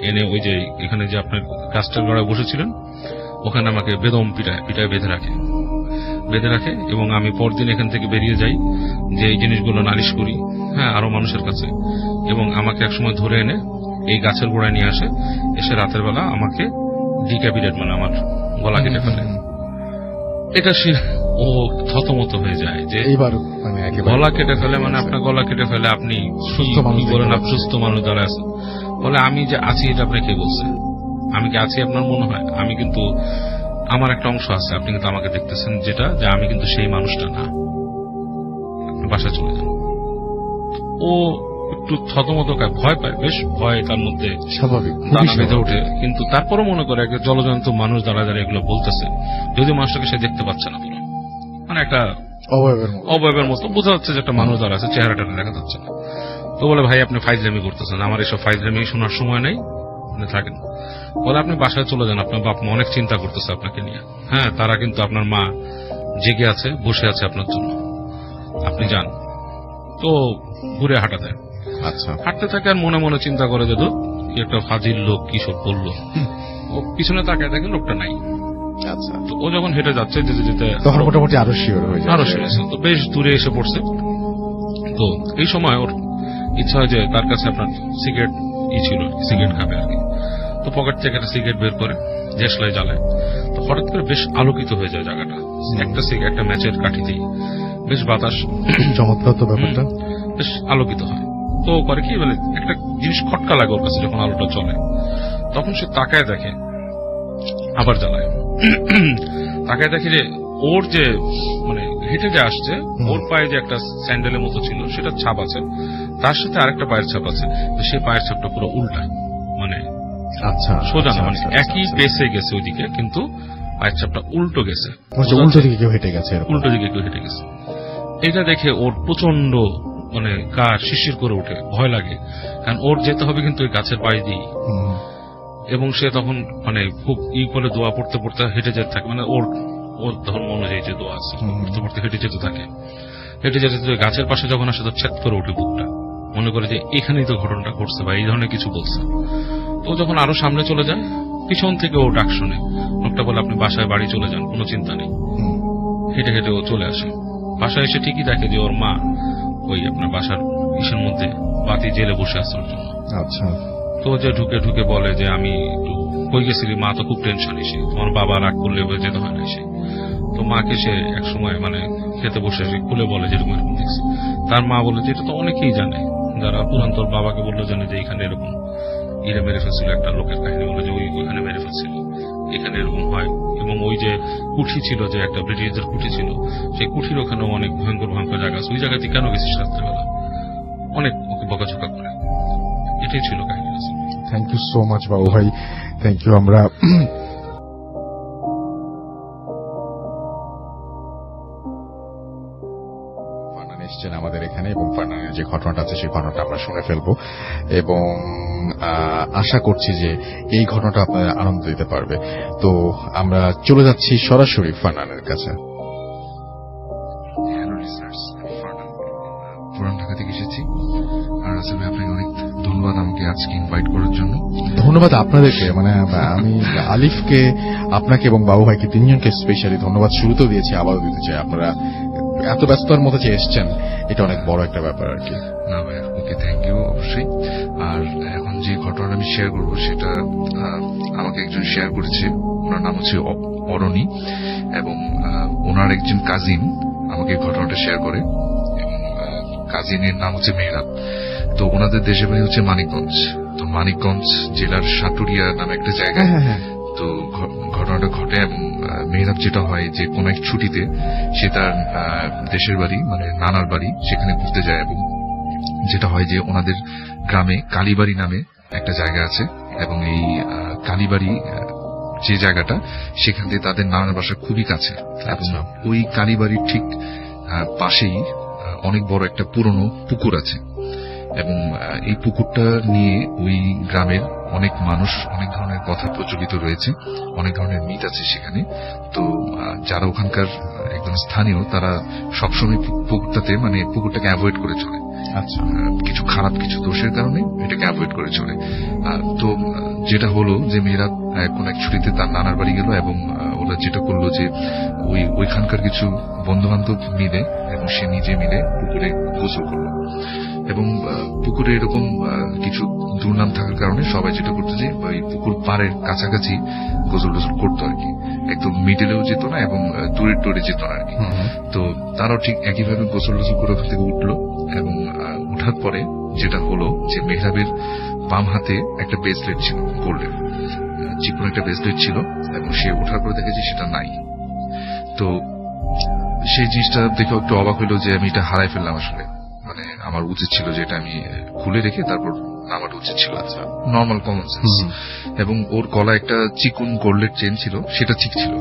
এনে ওই যে এখানে যে আপনার গাছটার গড়ায় বসেছিলেন ওখানে আমাকে বেদম পিটায় বেঁধে রাখে, এবং আমি পরদিন এখান থেকে বেরিয়ে যাই, যে এই জিনিসগুলো নালিশ করি, হ্যাঁ, আরো মানুষের কাছে, এবং আমাকে একসময় ধরে এনে এই গাছের গোড়ায় নিয়ে আসে, এসে রাতের বেলা আমাকে ডিক্যাপিটেট, মানে আমার গলা কেটে ফেলে। এটা সে ও থতমত হয়ে যায় যে গলা কেটে ফেলে, মানে আপনার গলা কেটে ফেলে, আপনি কি বলেন, আপনি সুস্থ মানুষ দাঁড়ায় আছেন। বলে আমি যে আছি এটা আপনি কে বলছে, আমি কি আছি আপনার মনে হয়? আমি কিন্তু, আমার একটা অংশ আছে, আপনি কিন্তু আমাকে দেখতেছেন যেটা, যে আমি কিন্তু সেই মানুষটা না, বাসায় চলে যান। ও একটু থতমত খায়, ভয় পায়, বেশ ভয় তার মধ্যে স্বাভাবিক বেঁধে ওঠে, কিন্তু তারপরও মনে করে একটা জলজন্ত মানুষ দাঁড়ায় এগুলো বলতেছে, যদিও মানুষটাকে সে দেখতে পাচ্ছে না, পুরো মানে একটা অবয়বের মতো বোঝা যাচ্ছে যে একটা মানুষ দাঁড়া আছে, চেহারাটা দেখা যাচ্ছে না। তো বলে ভাই আপনি ফাইজলামি করতেছেন, আমার এসব ফাইজলামি শোনার সময় নেই, আপনি থাকেন। বলে আপনি বাসায় চলে যান, আপনার বাপ মা অনেক চিন্তা করতেছে আপনাকে নিয়ে, হ্যাঁ, তারা কিন্তু আপনার মা জেগে আছে, বসে আছে আপনার জন্য, আপনি যান। তো ঘুরে হাঁটা দেয়। আচ্ছা, হাঁটতে থাকে আর মনে মনে চিন্তা করে যে তো কি একটা ফাজিল লোক, কি সব বললো। ও পিছনে তাকায় থাকে, লোকটা নাই। আচ্ছা, তো ও যখন হেঁটে যাচ্ছে, যেতে যেতে তখন মোটামুটি আরো শিওর হয়ে যায়, তো বেশ দূরে এসে পড়ছে। তো এই সময় ওর ইচ্ছা হয় যে তার কাছে আপনার সিগারেট ছিল, সিগারেট খাবে আর কি। তো পকেট থেকে একটা সিগারেট বের করে দেশলাই জ্বালায়। তো হঠাৎ করে বেশ আলোকিত হয়ে যায় জায়গাটা, একটা ম্যাচের কাঠিতেই বেশ বাতাস, চমৎকার তো ব্যাপারটা, বেশ আলোকিত হয়। তো করে কি, মানে একটা জিনিস খটকা লাগে ওর কাছে যখন আলোটা চলে, তখন সে তাকায় দেখে, আবার জ্বালায়, তাকায় দেখে যে ওর যে মানে হেঁটে যে আসছে, ওর পায়ে যে একটা স্যান্ডেলের মতো ছিল সেটা ছাপ আছে, তার সাথে আরেকটা পায়ের ছাপ আছে, সেই পায়ের ছাপটা পুরো উল্টা, মানে আচ্ছা সোজা না, মানে একই পেসে গেছে ওইদিকে, কিন্তু পায়ের ছাপটা উল্টো গেছে, উল্টো দিকে কেউ হেঁটে গেছে, এটা দেখে ওর প্রচন্ড মানে গা শিরশির করে ওঠে, ভয় লাগে, কারণ ওর যেতে হবে কিন্তু ওই গাছের পাশ দিয়ে, এবং সে তখন মানে খুব করে দোয়া পড়তে পড়তে হেঁটে যেতে থাকে, মানে ওর ধর্ম অনুযায়ী যে দোয়া আছে পড়তে পড়তে হেঁটে যেতে থাকে। হেঁটে যেতে গাছের পাশে যখন আসে তো ছেদ করে ওঠে বুকটা, মনে করে যে এখানেই তো ঘটনাটা ঘটছে বা এই ধরনের কিছু বলছে। তো যখন আরো সামনে চলে যায়, পিছন থেকে ও ডাক শুনে, লোকটা বলে আপনি বাসায় বাড়ি চলে যান, কোনো চিন্তা নেই। হেঁটে হেঁটে ও চলে আসে, বাসায় এসে ঠিকই দেখে যে ওর মা ওই আপনার বাসার ইসের মধ্যে বাতি জেলে বসে আছে ওর জন্য। আচ্ছা, তো যে ঢুকে ঢুকে বলে যে আমি কই গেছিলি, মা তো খুব টেনশন এসে, তোমার বাবা রাগ করলে যেতে হয় না এসে। তো মাকে সে এক সময় মানে খেতে বসে এসে খুলে বলে যেরকম এরকম দেখছি। তার মা বলে যে এটা তো অনেকেই জানে, যারা পুরান তোর বাবাকে বললো জানে যে এখানে এরকম ইরে মেরে ফেলছিল, একটা লোকের কাহিনী বলে যে ওইখানে মেরে ফেলছিল, এখানে এরকম হয়। এবং ওই যে কুঠি ছিল, যে একটা ব্রিটিশদের কুঠি ছিল, সেই কুঠির ওখানেও অনেক ভয়ঙ্কর ভয়ঙ্কর জায়গা আছে, ওই জায়গাতে কেন গেছিস রাত্রেবেলা? অনেক ওকে বকাঝকা করে। এটাই ছিল কাহিনী। থ্যাংক ইউ সো মাচ বাবু ভাই, থ্যাংক ইউ। আমরা ফারনান এসছেন আমাদের এখানে এবং ফারনানের যে ঘটনাটা আছে সেই ঘটনাটা আমরা শুনে ফেলবো এবং আশা করছি যে এই ঘটনাটা আপনাদের আনন্দ দিতে পারবে। তো আমরা চলে যাচ্ছি সরাসরি ফারনানের কাছে। হ্যালো লিসনার্স, আমি ফারনান, পুরান ঢাকা থেকে এসেছি। আর আসলে আপনাকে অনেক ধন্যবাদ আমাকে আজকে ইনভাইট করার জন্য। ধন্যবাদ আপনাদেরকে, মানে আমি আলিফকে, আপনাকে এবং বাবু ভাইকে তিনজনকে স্পেশালি ধন্যবাদ শুরুতেও দিয়েছি, আবারও দিতে চাই। আপনারা এত ব্যস্ততার মধ্যে যে এসছেন এটা অনেক বড় একটা ব্যাপার আর কি। না ভাই, ওকে থ্যাংক ইউ অবশ্যই। আর এখন যে ঘটনাটা আমি শেয়ার করবো সেটা আমাকে একজন শেয়ার করেছে, ওনার নাম হচ্ছে অরণি, এবং ওনার একজন কাজিন আমাকে ঘটনাটা শেয়ার করে, এবং কাজিনের নাম হচ্ছে মেহরাব। তো ওনাদের দেশের বাড়ি হচ্ছে মানিকগঞ্জ। তো মানিকগঞ্জ জেলার সাটুরিয়া নামে একটা জায়গায় তো ঘটনাটা ঘটে। এবং মেহরাব যেটা হয় যে কোন এক ছুটিতে সে তার দেশের বাড়ি মানে নানার বাড়ি সেখানে ঘুরতে যায়, এবং যেটা হয় যে ওনাদের গ্রামে কালীবাড়ি নামে একটা জায়গা আছে, এবং এই কালীবাড়ি যে জায়গাটা সেখান থেকে তাদের নানার বাসা খুবই কাছে। এবং ওই কালীবাড়ির ঠিক পাশেই অনেক বড় একটা পুরনো পুকুর আছে, এবং এই পুকুরটা নিয়ে ওই গ্রামের অনেক মানুষ অনেক ধরনের কথা প্রচলিত রয়েছে, অনেক ধরনের মিথ আছে সেখানে। তো যারা ওখানকার একজন স্থানীয় তারা সবসময় পুকুরটাতে মানে পুকুরটাকে অ্যাভয়েড করে চলে। আচ্ছা, কিছু খারাপ কিছু দোষের কারণে এটাকে অ্যাভয়েড করে চলে। তো যেটা হলো যে মেয়েরা কোন এক ছুটিতে তার নানার বাড়ি গেল, এবং ওরা যেটা করলো যে ওইখানকার কিছু বন্ধু বান্ধব মিলে এবং সে নিজে মিলে পুকুরে গোসল করলো। এবং পুকুরে এরকম কিছু দুর্নাম থাকার কারণে সবাই যেটা করতো যে ওই পুকুর পাড়ের কাছাকাছি গোসল টোসল করতো আর কি, একদম মিডলেও যেত না এবং দূরের দূরে যেত না আর কি। তো তারাও ঠিক একইভাবে গোসল টোসল করে ওখান থেকে উঠলো, এবং উঠার পরে যেটা হলো যে মেহরাবের বাম হাতে একটা ব্রেসলেট ছিল, গোল্ডের চিকন একটা ব্রেসলেট ছিল, এবং সে ওঠার পরে দেখে যে সেটা নাই। তো সেই জিনিসটা দেখে একটু অবাক হইলো যে আমি এটা হারাই ফেললাম, আসলে মানে আমার উচিত ছিল যে এটা আমি খুলে রেখে তারপর নামাটা উচিত ছিল। আচ্ছা, নর্মাল কমন সেন্স। এবং ওর গলা একটা চিকন গোল্ডের চেন ছিল, সেটা ঠিক ছিল,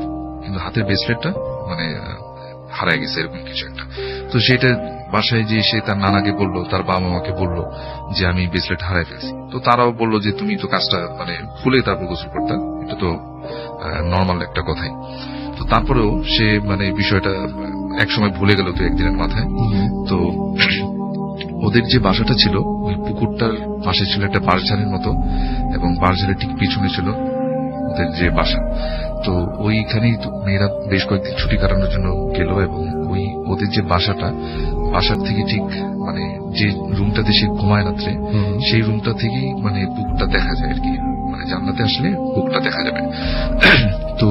কিন্তু হাতের ব্রেসলেটটা মানে হারাই গেছে এরকম কিছু একটা। তো সেটা বাসায় যে সে তার নানাকে বললো, তার বাবা মামাকে বললো যে আমি ব্রেসলেট হারাই ফেলছি। তো তারাও বললো যে তুমি তো কাজটা মানে খুলে তারপর গোসল করতাম, এটা তো নর্মাল একটা কথাই। তো তারপরেও সে মানে বিষয়টা একসময় ভুলে গেল তো একদিনের মাথায়। তো ওদের যে বাসাটা ছিল ওই পুকুরটার পাশে ছিল একটা বাঁশঝাড়ের মতো, এবং বাঁশঝাড়ের ঠিক পিছনে ছিল ওদের যে বাসা। তো ওইখানেই মেয়েরা বেশ কয়েকদিন ছুটি কাটানোর জন্য গেল, এবং ওই ওদের যে বাসাটা, বাসার থেকে ঠিক মানে যে রুমটাতে সে ঘুমায় রাত্রে, সেই রুমটা থেকেই মানে পুকুরটা দেখা যায় আর কি, মানে জানলাতে আসলে পুকুরটা দেখা যাবে। তো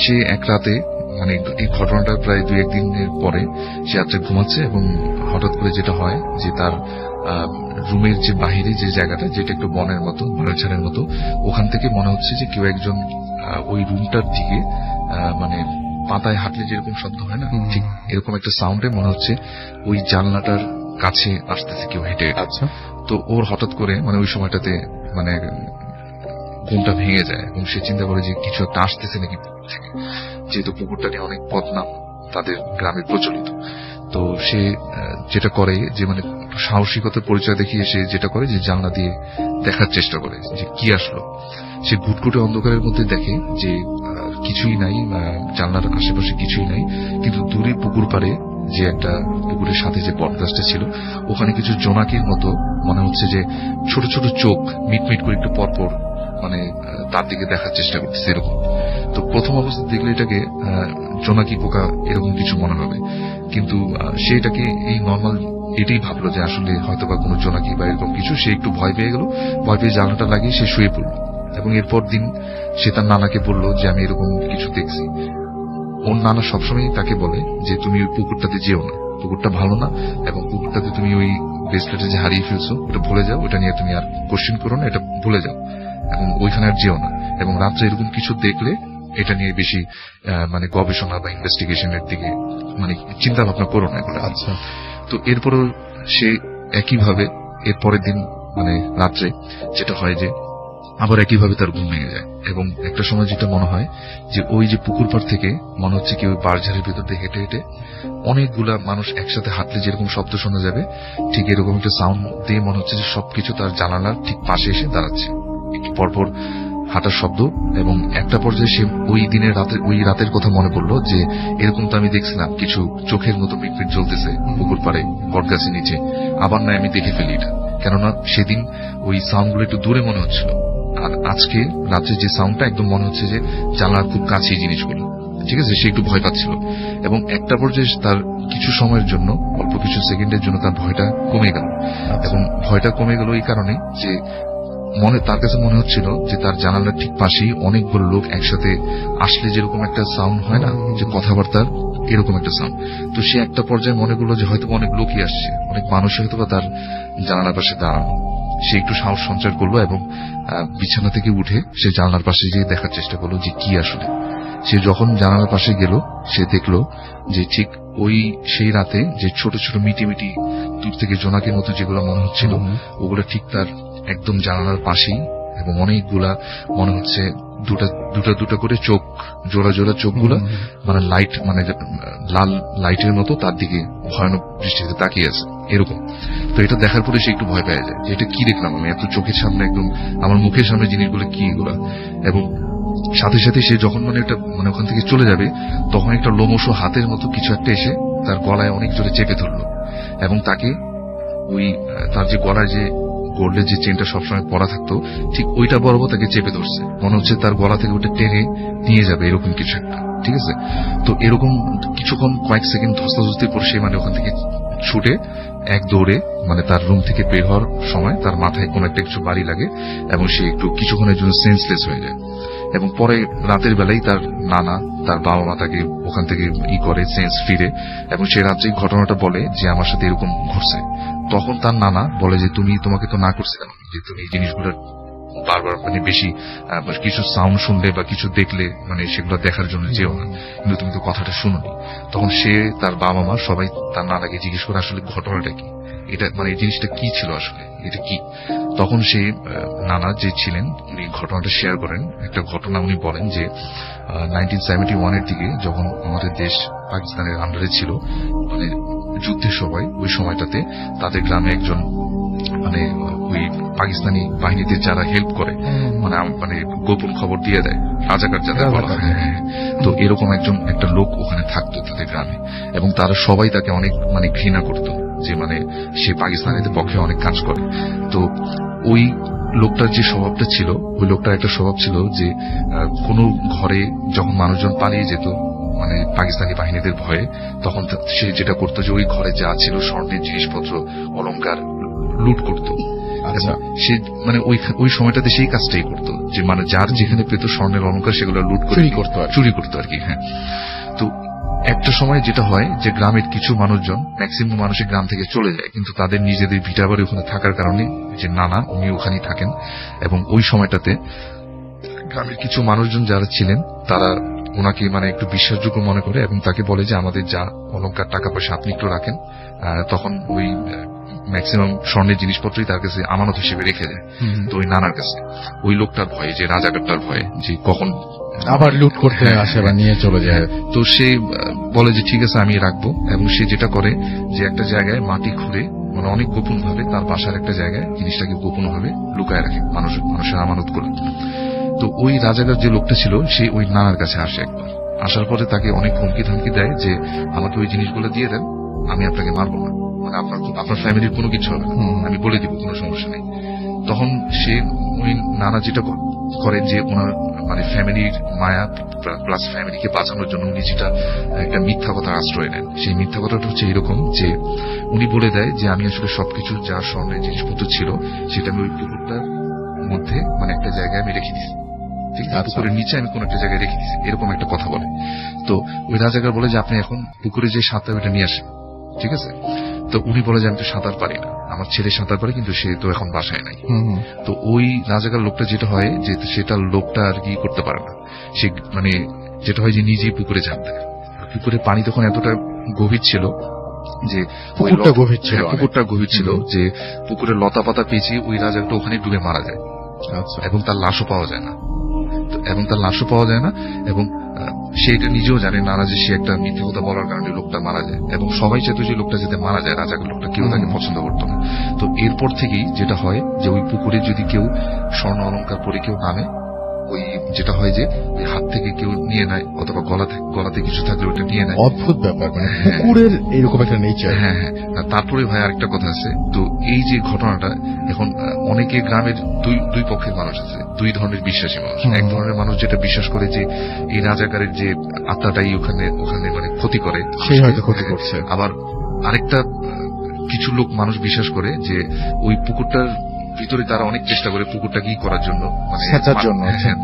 সে এক রাতে মানে এই ঘটনাটা প্রায় 2-1 দিনের পরে সে রাত্রে ঘুমাচ্ছে, এবং হঠাৎ করে যেটা হয় যে তার রুমের যে বাহিরে যে জায়গাটা, যেটা একটু বনের মতো বাড়াছাড়ের মতো, ওখান থেকে মনে হচ্ছে যে কেউ একজন ওই রুমটার দিকে মানে পাতায় হাঁটলে যেরকম শব্দ হয় না, ঠিক এরকম একটা সাউন্ডে মনে হচ্ছে ওই জানলাটার কাছে আসতেছে কেউ হেঁটে। আচ্ছা, তো ওর হঠাৎ করে মানে ওই সময়টাতে মানে ঘুমটা ভেঙে যায়, এবং সে চিন্তা করে যে কিছু একটা আসতেছে নাকি পুকুর থেকে, যেহেতু পুকুরটা নিয়ে অনেক বদনাম তাদের গ্রামে প্রচলিত। তো সে যেটা করে যে মানে সাহসিকতার পরিচয় দেখিয়ে সে যেটা করে যে জানলা দিয়ে দেখার চেষ্টা করে যে কি আসলো। সে ঘুটঘুটে অন্ধকারের মধ্যে দেখে যে কিছুই নাই, জানলার আশেপাশে কিছুই নাই, কিন্তু দূরে পুকুর পাড়ে যে একটা পুকুরের সাথে যে বটগাছটা ছিল ওখানে কিছু জোনাকির মতো মনে হচ্ছে যে ছোট ছোট চোখ মিটমিট করে একটু পরপর মানে তার দিকে দেখার চেষ্টা করতেছে এরকম। তো প্রথম অবস্থায় দেখলে এটাকে জোনাকি পোকা এরকম কিছু মনে হবে, কিন্তু সেটাকে এই নর্মাল এটাই ভাবলো যে আসলে হয়তো বা কোনো জোনাকি বা এরকম কিছু। সে একটু ভয় পেয়ে গেল, ভয় পেয়ে জানলাটা লাগিয়ে সে শুয়ে পড়ল, এবং এরপর দিন সে তার নানাকে বলল যে আমি এরকম কিছু দেখছি। ওর নানা সবসময় তাকে বলে যে তুমি ওই পুকুরটাতে যেও না, পুকুরটা ভালো না, এবং পুকুরটাতে তুমি ওই ব্রেসলেটে যে হারিয়ে ফেলছো ওটা ভুলে যাও, ওটা নিয়ে তুমি আর কোশ্চেন করো না, এটা ভুলে যাও, এবং ওইখানে আর যেও না, এবং রাত্রে এরকম কিছু দেখলে এটা নিয়ে বেশি মানে গবেষণা বা ইনভেস্টিগেশনের দিকে মানে চিন্তা ভাবনা করো না এগুলো। আচ্ছা, তো এরপরও সে একইভাবে এর পরের দিন মানে রাত্রে যেটা হয় যে আবার একইভাবে তার ঘুম ভেঙে যায়, এবং একটা সময় যেটা মনে হয় যে ওই যে পুকুর পাড় থেকে মনে হচ্ছে কি ওই বাঁশঝাড়ের ভেতর দিয়ে হেঁটে হেঁটে অনেকগুলা মানুষ একসাথে হাঁটলে যেরকম শব্দ শোনা যাবে, ঠিক এরকম একটা সাউন্ড দিয়ে মনে হচ্ছে যে সবকিছু তার জানালার ঠিক পাশে এসে দাঁড়াচ্ছে, একটু পরপর হাঁটার শব্দ। এবং একটা পর্যায়ে সে ওই রাতের কথা মনে পড়লো যে এরকম তো আমি দেখছিলাম কিছু চোখের মতো মিটমিট জ্বলতেছে পুকুর পাড়ে বটগাছের নিচে, আবার না আমি দেখে ফেলি এটা, কেননা সেদিন ওই সাউন্ডগুলো একটু দূরে মনে হচ্ছিল, আর আজকে রাত্রে যে সাউন্ডটা একদম মনে হচ্ছে যে জানলার খুব কাছে জিনিসগুলো, ঠিক আছে। সে একটু ভয় পাচ্ছিল, এবং একটা পর্যায়ে তার কিছু সময়ের জন্য, অল্প কিছু সেকেন্ডের জন্য তার ভয়টা কমে গেল। এবং ভয়টা কমে গেল এই কারণে যে তার কাছে মনে হচ্ছিল যে তার জানালার ঠিক পাশেই অনেকগুলো লোক একসাথে আসলে যেরকম একটা সাউন্ড হয় না, যে কথাবার্তার এরকম একটা সাউন্ড। তো সে একটা পর্যায়ে মনে করলো যে হয়তো অনেক লোকই আসছে, অনেক মানুষ হয়তো বা তার জানালার পাশে দাঁড়ানো। সে একটু সাহস সঞ্চার করলো এবং বিছানা থেকে উঠে সে জানালার পাশে গিয়ে দেখার চেষ্টা করলো যে কি আসলে। সে যখন জানালার পাশে গেল, সে দেখলো যে ঠিক ওই সেই রাতে যে ছোট ছোট মিটি মিটি দূর থেকে জোনাকের মতো যেগুলো মনে হচ্ছিল, ওগুলো ঠিক তার একদম জানালার পাশেই, এবং অনেকগুলা মনে হচ্ছে দুটা দুটা করে চোখ, জোড়া জোড়া চোখগুলা মানে লাইট, মানে লাল লাইটের মতো তার দিকে ভয়ানক দৃষ্টিতে তাকিয়ে আছে এরকম। তো এটা দেখার পরে সে একটু ভয় পেয়ে যায় যে এটা কি দেখলাম আমি, এত চোখের সামনে, একদম আমার মুখের সামনে জিনিসগুলো কি এগুলা। এবং সাথে সাথে সে যখন মানে ওখান থেকে চলে যাবে, তখন একটা লোমশ হাতের মতো কিছু একটা এসে তার গলায় অনেক জোরে চেপে ধরলো, এবং তাকে ওই তার যে গলায় যে গোল্ডের যে চেনটা সবসময় পরা থাকতো, ঠিক ওইটা বরাবর তাকে চেপে ধরছে, মনে হচ্ছে তার গলা থেকে ওটা টেনে নিয়ে যাবে এরকম কিছু একটা, ঠিক আছে। তো এরকম কিছুক্ষণ কয়েক সেকেন্ড ধস্তাধস্তির পর সে মানে ওখান থেকে ছুটে এক দৌড়ে মানে তার রুম থেকে বের হওয়ার সময় তার মাথায় কোন একটা কিছু বাড়ি লাগে, এবং সে একটু কিছুক্ষণের জন্য সেন্সলেস হয়ে যায়। এবং পরে রাতের বেলায় তার নানা, তার বাবা মা তাকে ওখান থেকে করে সেন্স ফিরে, এবং সে রাত্রে ঘটনাটা বলে যে আমার সাথে এরকম ঘটছে। তখন তার নানা বলে যে তোমাকে তো না করছে কেন, যে তুমি এই জিনিসগুলো বারবার মানে বেশি কিছু সাউন্ড শুনলে বা কিছু দেখলে মানে সেগুলো দেখার জন্য যেও না, কিন্তু তুমি তো কথাটা শুনোনি। তখন সে তার বাবা মা সবাই তার নানাকে জিজ্ঞেস করে আসলে ঘটনাটা কি, এটা মানে এই জিনিসটা কি ছিল আসলে, এটা কি। তখন সে নানা যে ছিলেন উনি ঘটনাটা শেয়ার করেন। একটা ঘটনা উনি বলেন যে 1971 দিকে যখন আমাদের দেশ পাকিস্তানের আন্ডারে ছিল, মানে যুদ্ধের সময়, ওই সময়টাতে তাদের গ্রামে একজন মানে ওই পাকিস্তানি বাহিনীদের যারা হেল্প করে, মানে গোপন খবর দিয়ে দেয়, রাজাকার যাদের বলা হয়, তো এরকম একটা লোক ওখানে থাকতো তাদের গ্রামে, এবং তারা সবাই তাকে অনেক মানে ঘৃণা করতো, যে মানে সে পাকিস্তানিদের পক্ষে অনেক কাজ করে। তো ওই লোকটার যে স্বভাবটা ছিল, ওই লোকটার একটা স্বভাব ছিল যে কোনো ঘরে যখন মানুষজন পালিয়ে যেত মানে পাকিস্তানি বাহিনীদের ভয়ে, তখন সে যেটা করতো যে ওই ঘরে যা ছিল স্বর্ণের জিনিসপত্র, অলংকার লুট করতো। সে মানে ওই সময়টাতে সেই কাজটাই করতো, যে মানে যার যেখানে পেত স্বর্ণের অলংকার সেগুলো লুট করে চুরি করতো আর কি। হ্যাঁ, তো একটা সময় যেটা হয় যে গ্রামের কিছু মানুষজন, ম্যাক্সিমাম মানুষের গ্রাম থেকে চলে যায়, কিন্তু তাদের নিজেদের ভিটাবাড়ি ওখানে থাকার কারণে যে নানা উনি ওখানেই থাকেন। এবং ওই সময়টাতে গ্রামের কিছু মানুষজন যারা ছিলেন তারা ওনাকে মানে একটু বিশ্বাসযোগ্য মনে করে, এবং তাকে বলে যে আমাদের যা অলংকার টাকা পয়সা আপনি একটু রাখেন। তখন ওই ম্যাক্সিমাম স্বর্ণের জিনিসপত্রই তার কাছে আমানত হিসেবে রেখে দেয়। তো ওই নানার কাছে ওই লোকটার ভয়ে, যে রাজাকারটার ভয়ে, যে কখন আবার লুট করতে আসে বা নিয়ে চলে যায়, তো সে বলে যে ঠিক আছে আমি রাখবো। এবং সে যেটা করে যে একটা জায়গায় মাটি খুঁড়ে মানে অনেক গোপন ভাবে তার বাসার একটা জায়গায় জিনিসটাকে গোপন ভাবে লুকায় রাখে মানুষের আমানত করে। তো ওই রাজাকার যে লোকটা ছিল সে ওই নানার কাছে আসে একবার, আসার পরে তাকে অনেক হুমকি ধামকি দেয় যে আমাকে ওই জিনিসগুলো দিয়ে দেন, আমি আপনাকে মারবো না, মানে আপনার ফ্যামিলির কোনো কিছু হবে না, আমি বলে দিব, কোনো সমস্যা নেই। তখন সে ওই নানা যেটা করেন যে ওনার মানে ফ্যামিলির মায়া প্লাস ফ্যামিলিকে বাঁচানোর জন্য উনি যেটা একটা মিথ্যা কথার আশ্রয় নেন, সেই মিথ্যা কথাটা হচ্ছে এরকম যে উনি বলে দেয় যে আমি আসলে সবকিছু যা স্বর্ণের জিনিসপত্র ছিল সেটা আমি ওই পুকুরটার মধ্যে মানে একটা জায়গায় আমি রেখে দিচ্ছি, ঠিক আছে, পুকুরের নিচে আমি কোন একটা জায়গায় রেখে দিচ্ছি, এরকম একটা কথা বলে। তো ওই রাজাকার বলে যে আপনি এখন পুকুরে যে সাঁতার ওইটা নিয়ে আসেন, ঠিক আছে। তো উনি বলে যে আমি তো সাঁতার পারি না, আমার ছেলে সাঁতার পারে কিন্তু সে তো এখন বাসায় নাই। তো ওই রাজাকার লোকটা যেটা হয় যে সেটা লোকটা আর কি করতে পারে না, সে মানে যেটা হয় যে নিজেই পুকুরে ঝাঁপ দেয়। পুকুরে পানি তখন এতটা গভীর ছিল যে পুকুরটা গভীর ছিল অনেক। পুকুরটা গভীর ছিল, যে পুকুরের লতা পাতা পেঁচিয়ে ওই রাজাটা ওখানে ডুবে মারা যায়। আচ্ছা। এবং তার লাশও পাওয়া যায় না, এবং সে এটা নিজেও জানে না যে সে একটা মিথ্যে কথা বলার কারণে লোকটা মারা যায়, এবং সবাই চাইতো যে লোকটা যাতে মারা যায়, রাজা লোকটা কেউ তাকে পছন্দ করতো না। তো এরপর থেকেই যেটা হয় যে ওই পুকুরে যদি কেউ স্বর্ণ অলংকার পরে কেউ নামে, ওই যেটা হয় যে ওই হাত থেকে কেউ নিয়ে নেয়, অথবা গলাতে কিছু থাকলে ওটা নিয়ে নেয়। অদ্ভুত ব্যাপার, মানে পুকুরের এরকম একটা নেচার। হ্যাঁ হ্যাঁ। তারপরে ভাই আরেকটা কথা আছে, তো এই যে ঘটনাটা এখন অনেকে গ্রামের দুই পক্ষের মানুষ আছে, দুই ধরনের বিশ্বাসী মানুষ। এক ধরনের মানুষ যেটা বিশ্বাস করে যে এই রাজাকারের যে আত্মাটাই ওখানে মানে ক্ষতি করে, সেই হয়তো ক্ষতি করছে। আবার আরেকটা কিছু লোক মানুষ বিশ্বাস করে যে ওই পুকুরটার ভিতরে তারা অনেক চেষ্টা করে পুকুরটাকে করার জন্য, মানে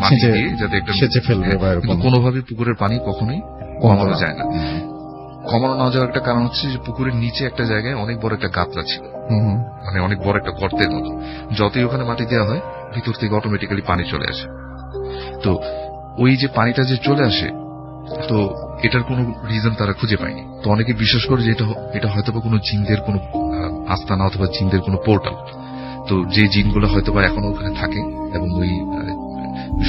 মাটি দিয়ে যাতে একটা সেচে ফেলবে, কিন্তু কোনোভাবে পুকুরের পানি কখনোই কমানো যায় না। কমানো না যাওয়ার একটা কারণ হচ্ছে যে পুকুরের নিচে একটা জায়গায় অনেক বড় একটা গাঁতরা ছিল, মানে অনেক বড় একটা গর্তের মতো। যতই ওখানে মাটি দেওয়া হয় ভিতর থেকে অটোমেটিক্যালি পানি চলে আসে। তো ওই যে পানিটা যে চলে আসে, তো এটার কোনো রিজন তারা খুঁজে পায়নি। তো অনেকে বিশ্বাস করে যে এটা হয়তো বা কোনো জিনদের কোনো আস্তানা অথবা জিনদের কোনো পোর্টাল। তো যে জিনগুলো হয়তো বা এখনো ওখানে থাকে এবং ওই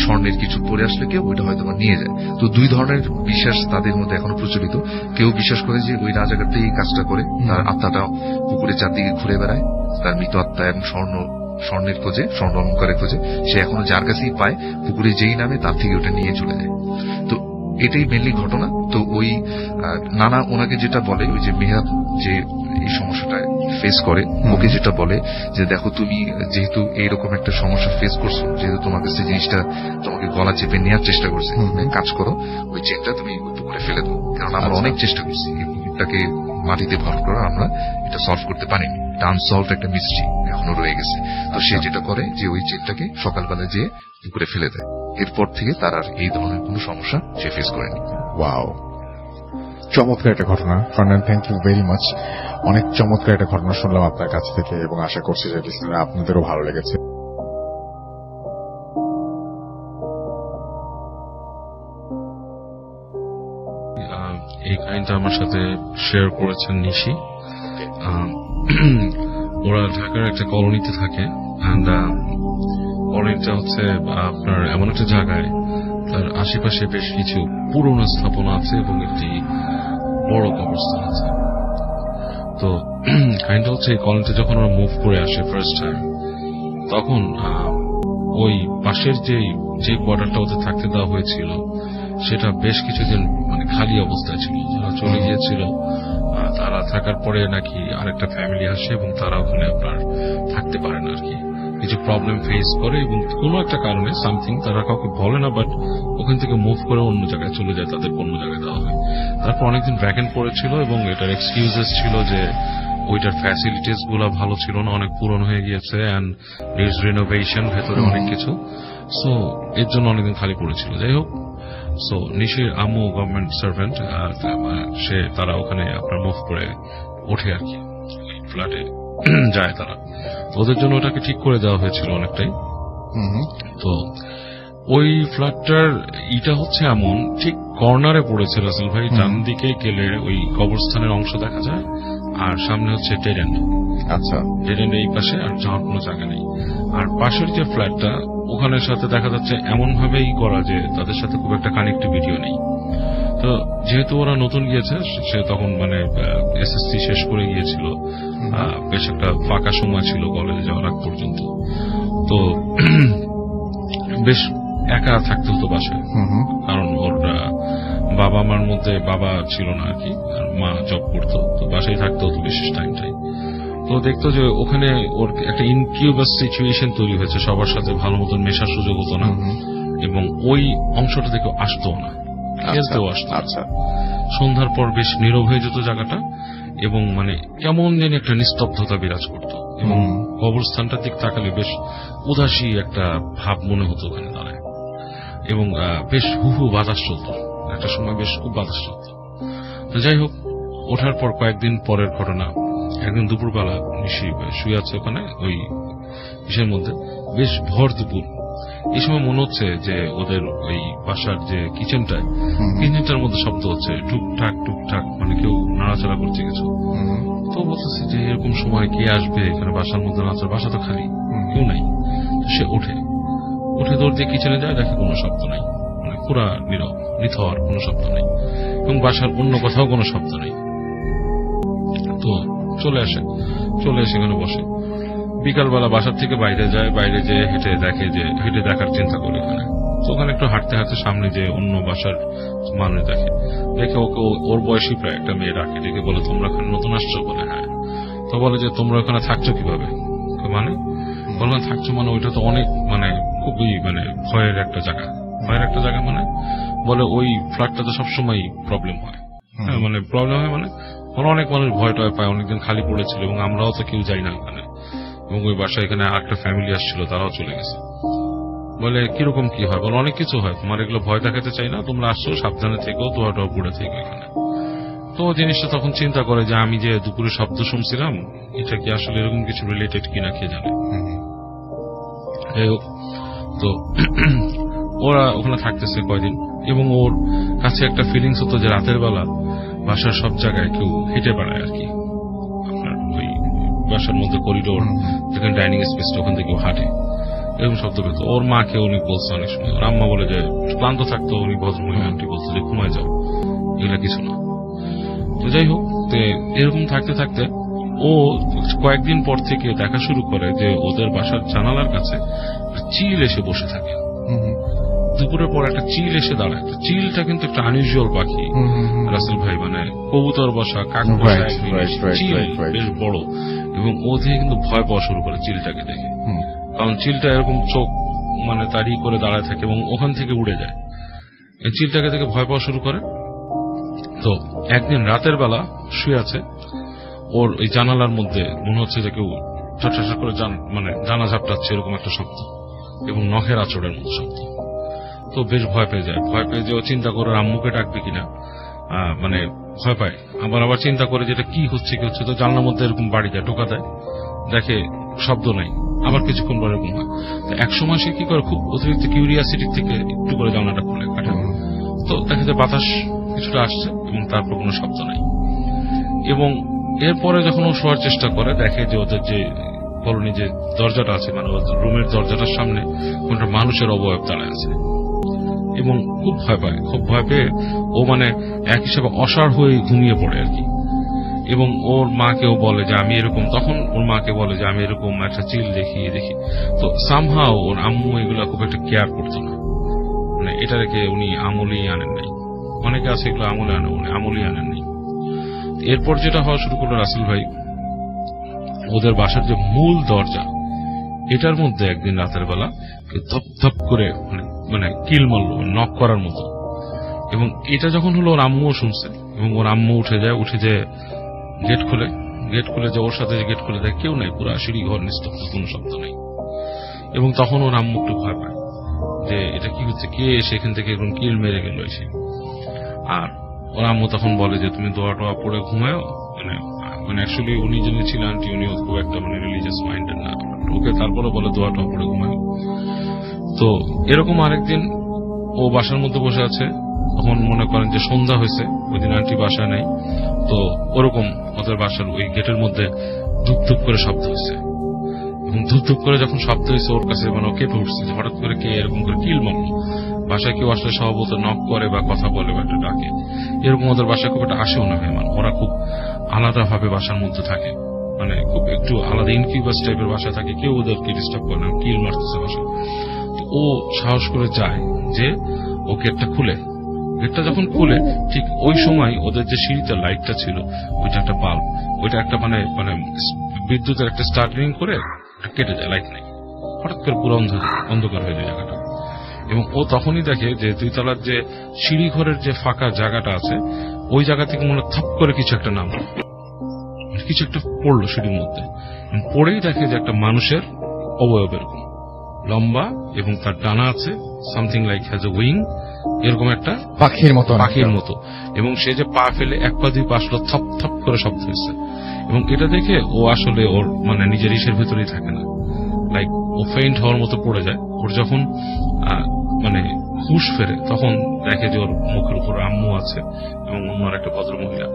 স্বর্ণের কিছু পরে আসলে কেউ ওইটা হয়তো বা নিয়ে যায়। তো দুই ধরনের বিশ্বাস তাদের মধ্যে এখনো প্রচলিত। কেউ বিশ্বাস করে যে ওই রাজাকারটা এই কাজটা করে, তার আত্মাটা পুকুরের চারদিকে ঘুরে বেড়ায়, তার মৃত আত্মা এবং স্বর্ণের খোঁজে, স্বর্ণ অলঙ্কারের খোঁজে, সে এখনো যার কাছেই পায় পুকুরে যেই নামে তার থেকে ওটা নিয়ে চলে যায়। তো এটাই মেনলি ঘটনা। তো ওই নানা ওনাকে যেটা বলে, ওই যে মেহরাব যে এই সমস্যাটা ফেস করে, ওকে যেটা বলে যে দেখো তুমি যেহেতু এইরকম একটা সমস্যা ফেস করছো, যেহেতু তোমার কাছে জিনিসটা তোমাকে গলা চেপে নেওয়ার চেষ্টা করছে, কাজ করো ওই চেনটা তুমি পুকুরে ফেলে দাও। কারণ আমরা অনেক চেষ্টা করছি এই পুকুরটাকে মাটিতে ভর করা, আমরা এটা সলভ করতে পারিনি, এটা আনসলভ একটা মিস্ট্রি এখনো রয়ে গেছে। তো সে যেটা করে যে ওই চেনটাকে সকালবেলা যেয়ে পুকুরে ফেলে দেয়। এরপর থেকে তার আর এই ধরনের কোনো সমস্যা সে ফেস করেনি। ওয়াও, চমৎকার একটা ঘটনা ফারনান, থ্যাংক ইউ ভেরি মাচ। অনেক চমৎকার একটা ঘটনা শুনলাম আপনার কাছ থেকে, এবং আশা করছি যে লিসেনাররা আপনাদেরও ভালো লেগেছে। এই কাহিনীটা আমার সাথে শেয়ার করেছেন নিশি। ওরা ঢাকার একটা কলোনিতে থাকে, অ্যান্ড কলোনিটা হচ্ছে আপনার এমন একটা জায়গায় তার আশেপাশে বেশ কিছু পুরনো স্থাপনা আছে এবং একটি বড় কবরস্থান আছে। তো কাহিনীটা হচ্ছে এই কলোনিতে যখন ওরা মুভ করে আসে ফার্স্ট টাইম, তখন ওই পাশের যে কোয়ার্টারটা ওদের থাকতে দেওয়া হয়েছিল সেটা বেশ কিছুদিন মানে খালি অবস্থায় ছিল। যারা চলে গিয়েছিল তারা থাকার পরে নাকি আরেকটা ফ্যামিলি আসে এবং তারা ওখানে আপনার থাকতে পারে না আর কি, কিছু প্রবলেম ফেস করে এবং কোনো একটা কারণে সামথিং তারা কাউকে বলে না, বাট ওখান থেকে মুভ করে অন্য জায়গায় চলে যায়, তাদের অন্য জায়গায় দেওয়া হয়। তারপর অনেকদিন ভ্যাকেন্ট পড়েছিল এবং এটার এক্সকিউজেস ছিল যে ওইটার ফ্যাসিলিটিস গুলা ভালো ছিল না, অনেক পুরনো হয়ে গিয়েছে, অ্যান্ড নিডস রিনোভেশন, ভেতরে অনেক কিছু। সো এর জন্য অনেকদিন খালি পড়েছিল। যাই হোক, সো নিশির আম্মু গভর্নমেন্ট সার্ভেন্ট, তারা ওখানে আপনার মুভ করে ওঠে আর কি, ফ্ল্যাটে যায় তারা। ওদের জন্য ওটাকে ঠিক করে দেওয়া হয়েছিল অনেকটাই। তো ওই ফ্ল্যাটটার ইটা হচ্ছে এমন ঠিক কর্নারে পড়েছে রাসেল ভাই, ডান দিকে গেলে ওই কবরস্থানের অংশ দেখা যায়, আর সামনে হচ্ছে ডেড এন্ড। আচ্ছা, ডেড এন্ড এই পাশে, আর যাওয়ার কোনো জায়গা নেই। আর পাশের যে ফ্ল্যাটটা ওখানের সাথে দেখা যাচ্ছে এমন ভাবেই করা যে তাদের সাথে খুব একটা কানেক্টিভিটিও নেই। তো যেহেতু ওরা নতুন গিয়েছে, সে তখন মানে এসএসসি শেষ করে গিয়েছিল, বেশ একটা ফাঁকা সময় ছিল কলেজে যাওয়ার আগ পর্যন্ত। তো বেশ একা থাকতে হতো বাসায়, কারণ ওর বাবা মার মধ্যে বাবা ছিল না আর কি, আর মা জব করতো, তো বাসায় থাকতে হতো বিশেষ টাইমটাই। তো দেখতো যে ওখানে ওর একটা ইনকিউবাস সিচুয়েশন তৈরি হয়েছে, সবার সাথে ভালো মতন মেশার সুযোগ হতো না, এবং ওই অংশটা থেকে আসতো না, খেলতেও আসতো। আচ্ছা, সন্ধ্যার পর বেশ নীরব হয়ে যেত জায়গাটা, এবং মানে কেমন যেন একটা নিস্তব্ধতা বিরাজ করত, এবং কবরস্থানটার দিক তাকালে বেশ উদাসী একটা ভাব মনে হতো ওখানে দাঁড়ায়, এবং বেশ হুহু বাতাস চলত, একটা সময় বেশ খুব বাতাস চলত। তো যাই হোক, ওঠার পর কয়েকদিন পরের ঘটনা, একদিন দুপুরবেলা নিশি শুয়ে আছে ওখানে ওই বিষয়ের মধ্যে, বেশ ভর দুপুর। এই সময় মনে হচ্ছে যে ওদের ওই বাসার যে কিচেনটার মধ্যে শব্দ হচ্ছে, টুকটাক টুকটাক, মানে কেউ নাড়াচাড়া করছে কিছু। তো বলতেছে যে এরকম সময় কে আসবে এখানে, বাসার মধ্যে নাচার, বাসা তো খালি, কেউ নাই। তো সে উঠে দৌড় দিয়ে কিচেনে যায়, দেখে কোনো শব্দ নাই, মানে পুরা নীরব, নিথর, কোনো শব্দ নেই, এবং বাসার অন্য কোথাও কোনো শব্দ নেই। তো চলে এসে এখানে বসে। বিকালবেলা বাসার থেকে বাইরে যায়, বাইরে যে হেঁটে দেখার চিন্তা করে এখানে। তো ওখানে একটু হাঁটতে হাঁটতে সামনে যে অন্য বাসার মানুষ দেখে ওকে ওর বয়সী প্রায় একটা মেয়ে ডাকে, ডেকে বলে তোমরা এখানে নতুন আসছো? বলে হ্যাঁ। তো বলে যে তোমরা ওখানে থাকছো কিভাবে? মানে বললাম থাকছো মানে ওইটা তো অনেক মানে খুবই মানে ভয়ের একটা জায়গা মানে বলে ওই ফ্ল্যাটটাতে সবসময় প্রবলেম হয়। হ্যাঁ, মানে প্রবলেম হয় মানে অনেক মানুষ ভয় টয় পায়, অনেকদিন খালি পড়েছিল এবং আমরাও তো কেউ যাই না ওখানে, এবং ওই বাসায় এখানে আরেকটা ফ্যামিলি আসছিল, তারাও চলে গেছে। বলে কিরকম কি হয়? বলে অনেক কিছু হয়, তোমার এগুলো ভয় দেখাতে চাই না, তোমরা আসছো সাবধানে থেকেও, দোয়াটাও পড়ে থেকে এখানে। তো জিনিসটা তখন চিন্তা করে যে আমি যে দুপুরে শব্দ শুনছিলাম এটা কি আসলে এরকম কিছু রিলেটেড কিনা কে জানে। তো ওরা ওখানে থাকতেছে কয়দিন, এবং ওর কাছে একটা ফিলিংস হতো যে রাতের বেলা বাসার সব জায়গায় কেউ হেঁটে বেড়ায় আর কি, আপনার ওই বাসার মধ্যে করিডোর যেখানে ডাইনিং স্পেসটা, ওখান থেকে হাঁটে, এরকম শব্দ পেত। ওর মাকে উনি বলছে অনেক সময়, ওর আম্মা বলে যে ক্লান্ত থাকতো, উনি ভদ্রমহিলা আন্টি বলতো যে ঘুমায় যাও, এগুলা কিছু না। তো যাই হোক, এরকম থাকতে থাকতে ও কয়েকদিন পর থেকে দেখা শুরু করে যে ওদের বাসার জানালার কাছে চিল এসে বসে থাকে। দুপুরের পর একটা চিল এসে দাঁড়ায়। চিলটা কিন্তু একটা আনইউজুয়াল পাখি রাসেল ভাই, মানে কবুতর বসা, কাক বসা, চিল বেশ বড়, এবং ও থেকে কিন্তু ভয় পাওয়া শুরু করে চিলটাকে দেখে, কারণ চিলটা এরকম চোখ মানে তাড়ি করে দাঁড়ায় থাকে এবং ওখান থেকে উড়ে যায়। এই চিলটাকে দেখে ভয় পাওয়া শুরু করে। তো একদিন রাতের বেলা শুয়ে আছে, ওর ওই জানালার মধ্যে মনে হচ্ছে যে কেউ ঠাস করে মানে জানা ঝাপটাচ্ছে, এরকম একটা শব্দ, এবং নখের আঁচড়ের মতো শব্দ। তো বেশ ভয় পেয়ে যায়। ও চিন্তা করে আম্মুকে ডাকবে কিনা, মানে ভয় পায়। আবার চিন্তা করে যেটা কি হচ্ছে। তো জানলার মধ্যে এরকম বাড়ি যায়, টোকা দেয়, দেখে শব্দ নাই। আবার কিছুক্ষণ পর এরকম হয়। তো একসময় সে কি করে, খুব অতিরিক্ত কিউরিয়াসিটি থেকে একটু করে জানলাটা খুলে কাটে। তো দেখে যে বাতাস কিছুটা আসছে এবং তারপর কোনো শব্দ নাই। এবং এরপরে যখন ও শোয়ার চেষ্টা করে, দেখে যে ওদের যে কলোনি যে দরজাটা আছে, মানে ওদের রুমের দরজাটার সামনে কোনটা মানুষের অবয়ব দাঁড়ায় আছে, এবং খুব ভয় পেয়ে ও মানে এক হিসাবে অসাড় হয়ে ঘুমিয়ে পড়ে আর কি। এবং ওর মাকেও বলে যে আমি এরকম, তখন ওর মাকে বলে যে আমি এরকম একটা চিল দেখি। তো সামহাও ওর আম্মু এগুলা খুব একটা কেয়ার করতো না, মানে এটা রেখে উনি আমলেই আনেন নাই। অনেকে আছে এগুলো আমলে আনে, উনি আমলেই আনেন নাই। এরপর যেটা হওয়া শুরু করলো রাসেল ভাই, ওদের বাসার যে মূল দরজা, এটার মধ্যে একদিন রাতের বেলা ধপ ধপ করে মানে কিল মারল, নক করার মতো। এবং এটা যখন হলো ওর আম্মুও শুনছে, এবং ওর আম্মু উঠে যায় গেট খুলে যে ওর সাথে গেট খুলে দেয় কেউ নাই, পুরো সিঁড়ি ঘর নিস্তব্ধ, কোনো শব্দ নেই। এবং তখন ওর আম্মু একটু ভয় পায় যে এটা কি হচ্ছে, কে সেখান থেকে এরকম কিল মেরে গেল এসে। আর ওর আম্মু তখন বলে যে তুমি দোয়া টোয়া পড়ে ঘুমায়ও, মানে অ্যাকচুয়ালি উনি যিনি ছিলেন আন্টি, উনি খুব একটা মানে রিলিজিয়াস মাইন্ডেড না, ওকে তারপরে বলে দোয়া টোয়া পড়ে ঘুমায়ও। তো এরকম আরেকদিন ও বাসার মধ্যে বসে আছে, তখন মনে করেন যে সন্ধ্যা হয়েছে, ওই দিন আন্টি বাসায় নেই। তো ওরকম ওদের বাসার ওই গেটের মধ্যে ধুপ ধুপ করে শব্দ হয়েছে, এবং ধুপ ধুপ করে যখন শব্দ হয়েছে ওর কাছে মানে কেঁপে উঠছে, হঠাৎ করে কে এরকম করে কিল মারলো। বাসায় কেউ আসলে স্বভাবত নক করে বা কথা বলে বা একটা ডাকে, এরকম ওদের বাসায় খুব একটা আসেও না। মানে ওরা খুব আলাদা ভাবে বাসার মধ্যে থাকে, মানে খুব একটু আলাদা ইনকিউবাস টাইপের বাসা থাকে, কেউ ওদেরকে ডিস্টার্ব করে না, কিল মারতেছে বাসায়। ও সাহস করে যায় যে ও গেটটা খুলে। গেটটা যখন খুলে ঠিক ওই সময় ওদের যে সিঁড়িতে লাইটটা ছিল, ওইটা একটা বাল্ব, ওইটা একটা মানে বিদ্যুতের একটা স্টার্টিং করে কেটে যায়, লাইট নেই, হঠাৎ করে পুরো অন্ধকার হয়ে যায় জায়গাটা। এবং ও তখনই দেখে যে 2 তলার যে সিঁড়ি ঘরের যে ফাঁকা জায়গাটা আছে, ওই জায়গা থেকে মনে থপ করে কিছু একটা নামলো, কিছু একটা পড়লো সিঁড়ির মধ্যে। পড়েই দেখে যে একটা মানুষের অবয়ব, এরকম লম্বা, এবং তার ডানা আছে, something like has a wing, এরকম একটা পাখির মতো। এবং সে যে পা ফেলে 1 পা 2 পা আসলো, থপ থপ করে শব্দ হয়েছে। এবং এটা দেখে ও আসলে ওর মানে নিজের ইসের ভেতরেই থাকে না, লাইক ও ফেইন্ট হওয়ার মতো পড়ে যায়। ওর যখন মানে হুঁশ ফেরে তখন দেখে যে ওর মুখের উপর আম্মু আছে এবং অন্য একটা ভদ্র মহিলা।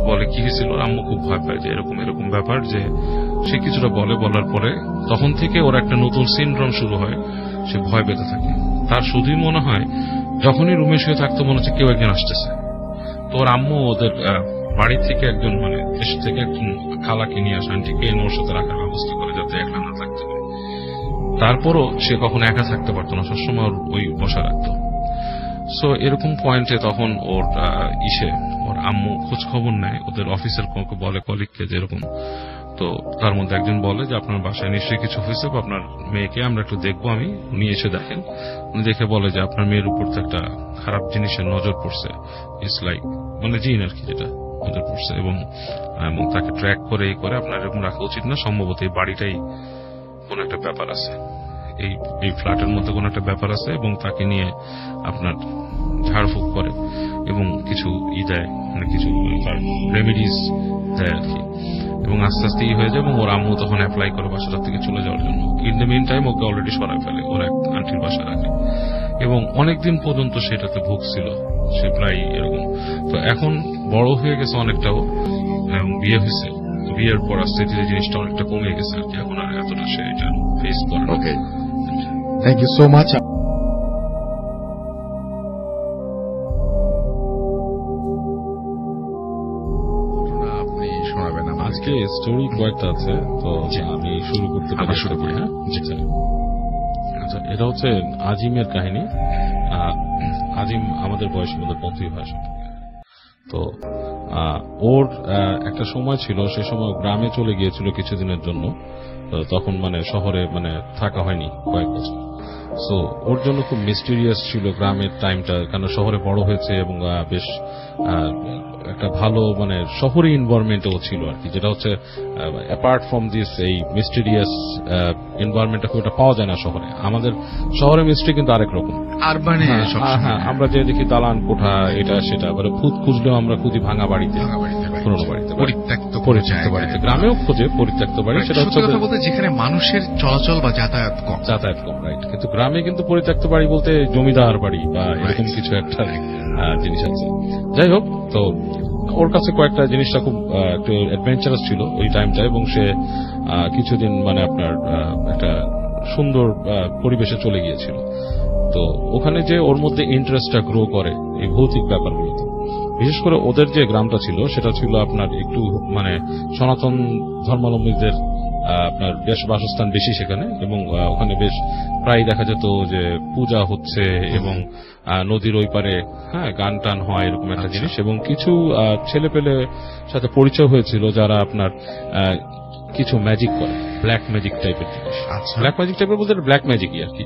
বলে কি হয়েছিল, আম্মু খুব ভয় পায় যে এরকম এরকম ব্যাপার, যে সে কিছুটা বলার পরে তখন থেকে ওর একটা নতুন সিনড্রোম শুরু হয়, সে ভয় পেতে থাকে। তার শুধুই মনে হয় যখনই রুমে শুয়ে থাকতো মনে হচ্ছে কেউ একজন আসতেছে। তো ওর আম্মু ওদের বাড়ি থেকে একজন মানে দেশ থেকে একজন খালাকে নিয়ে আসে, আন্টিকে এনে ওর সাথে রাখার ব্যবস্থা করে যাতে একলা না থাকতে পারে। তারপরও সে কখনো একা থাকতে পারতো না, সবসময় ওর ওই বসা রাখতো। সো এরকম পয়েন্টে তখন ওর ওর আম্মু খোঁজ খবর নেয়, ওদের অফিসের বলে কলিগকে যে এরকম। তো তার মধ্যে একজন বলে যে আপনার বাসায় নিশ্চয়ই কিছু হয়েছে, বা আপনার মেয়েকে আমরা একটু দেখবো। উনি এসে দেখেন, উনি দেখে বলে যে আপনার মেয়ের উপর তো একটা খারাপ জিনিসের নজর পড়ছে, ইটস লাইক মানে জিন আর কি, যেটা নজর পড়ছে, এবং তাকে ট্র্যাক করে আপনার এরকম রাখা উচিত না, সম্ভবত এই বাড়িটাই কোন একটা ব্যাপার আছে, এই ফ্ল্যাটের মধ্যে কোন একটা ব্যাপার আছে, এবং তাকে নিয়ে আপনার ঝাড়ফুঁক করে এবং কিছু দেয়, মানে কিছু রেমেডিস দেয় আর কি। এবং আস্তে আস্তে হয়ে যায়, এবং ওর আম্মু তখন অ্যাপ্লাই করে বাসাটা থেকে চলে যাওয়ার জন্য। In the meantime okay already সরাই ফেলে, ওর এক আন্টির বাসা রাখে, এবং অনেকদিন পর্যন্ত সেটাতে ভুগছিল সে প্রায় এরকম। তো এখন বড় হয়ে গেছে অনেকটাও, এবং বিয়ে হয়েছে, বিয়ের পর আস্তে ধীরে জিনিসটা অনেকটা কমে গেছে আর কি, এখন আর এতটা সে এটা ফেস করে। ওকে, থ্যাংক ইউ সো মাচ। আপনি শোনাবেন আজকে স্টোরি কয়েকটা আছে, তো আমি শুরু করতে পারি। শুরু করি। হ্যাঁ, আচ্ছা, এটা হচ্ছে আজিমের কাহিনী। আজিম আমাদের বয়সের মধ্যে বন্ধুই হয়। তো ওর একটা সময় ছিল, সে সময় গ্রামে চলে গিয়েছিল কিছুদিনের জন্য। তখন মানে শহরে মানে থাকা হয়নি কয়েক বছর। সো ওর জন্য খুব মিস্টিরিয়াস ছিল গ্রামের টাইমটা, কারণ শহরে বড় হয়েছে এবং বেশ একটা ভালো মানে শহরে এনভায়রনমেন্টও ছিল আর কি, যেটা হচ্ছে অ্যাপার্ট ফ্রম দিস এই মিস্টিরিয়াস এনভায়রনমেন্টটা খুব একটা পাওয়া যায় না শহরে। আমাদের শহরে মিস্ট্রি কিন্তু আরেক রকম, আরবানে। হ্যাঁ, আমরা যে দেখি দালান কোঠা এটা সেটা, মানে ভূত খুঁজলেও আমরা খুঁজি ভাঙা বাড়িতে, পুরনো বাড়িতে, পরিত্যক্ত বাড়িতে। গ্রামেও খোঁজে পরিত্যক্ত বাড়ি, সেটা হচ্ছে যেখানে মানুষের চলাচল বা যাতায়াত কম, রাইট। কিন্তু গ্রামে কিন্তু পরিত্যক্ত বাড়ি বলতে জমিদার বাড়ি বা এরকম কিছু একটা জিনিস আছে। যাই হোক, তো ওর কাছে কয়েকটা জিনিসটা খুব একটু অ্যাডভেঞ্চারাস ছিল ওই টাইমটা, এবং সে কিছুদিন মানে আপনার একটা সুন্দর পরিবেশে চলে গিয়েছিল। তো ওখানে যে ওর মধ্যে ইন্টারেস্টটা গ্রো করে এই ভৌতিক ব্যাপারগুলোতে, বিশেষ করে ওদের যে গ্রামটা ছিল সেটা ছিল আপনার একটু মানে সনাতন ধর্মাবলম্বীদের আপনার বেশ বাসস্থান বেশি সেখানে, এবং ওখানে বেশ প্রায় দেখা যেত যে পূজা হচ্ছে এবং নদীর ওই পারে গান টান হয় এরকম একটা জিনিস। এবং কিছু ছেলে পেলে সাথে পরিচয় হয়েছিল যারা আপনার কিছু ম্যাজিক করে, ব্ল্যাক ম্যাজিক টাইপের জিনিস। ব্ল্যাক ম্যাজিক টাইপের বলতে ব্ল্যাক ম্যাজিকই আর কি।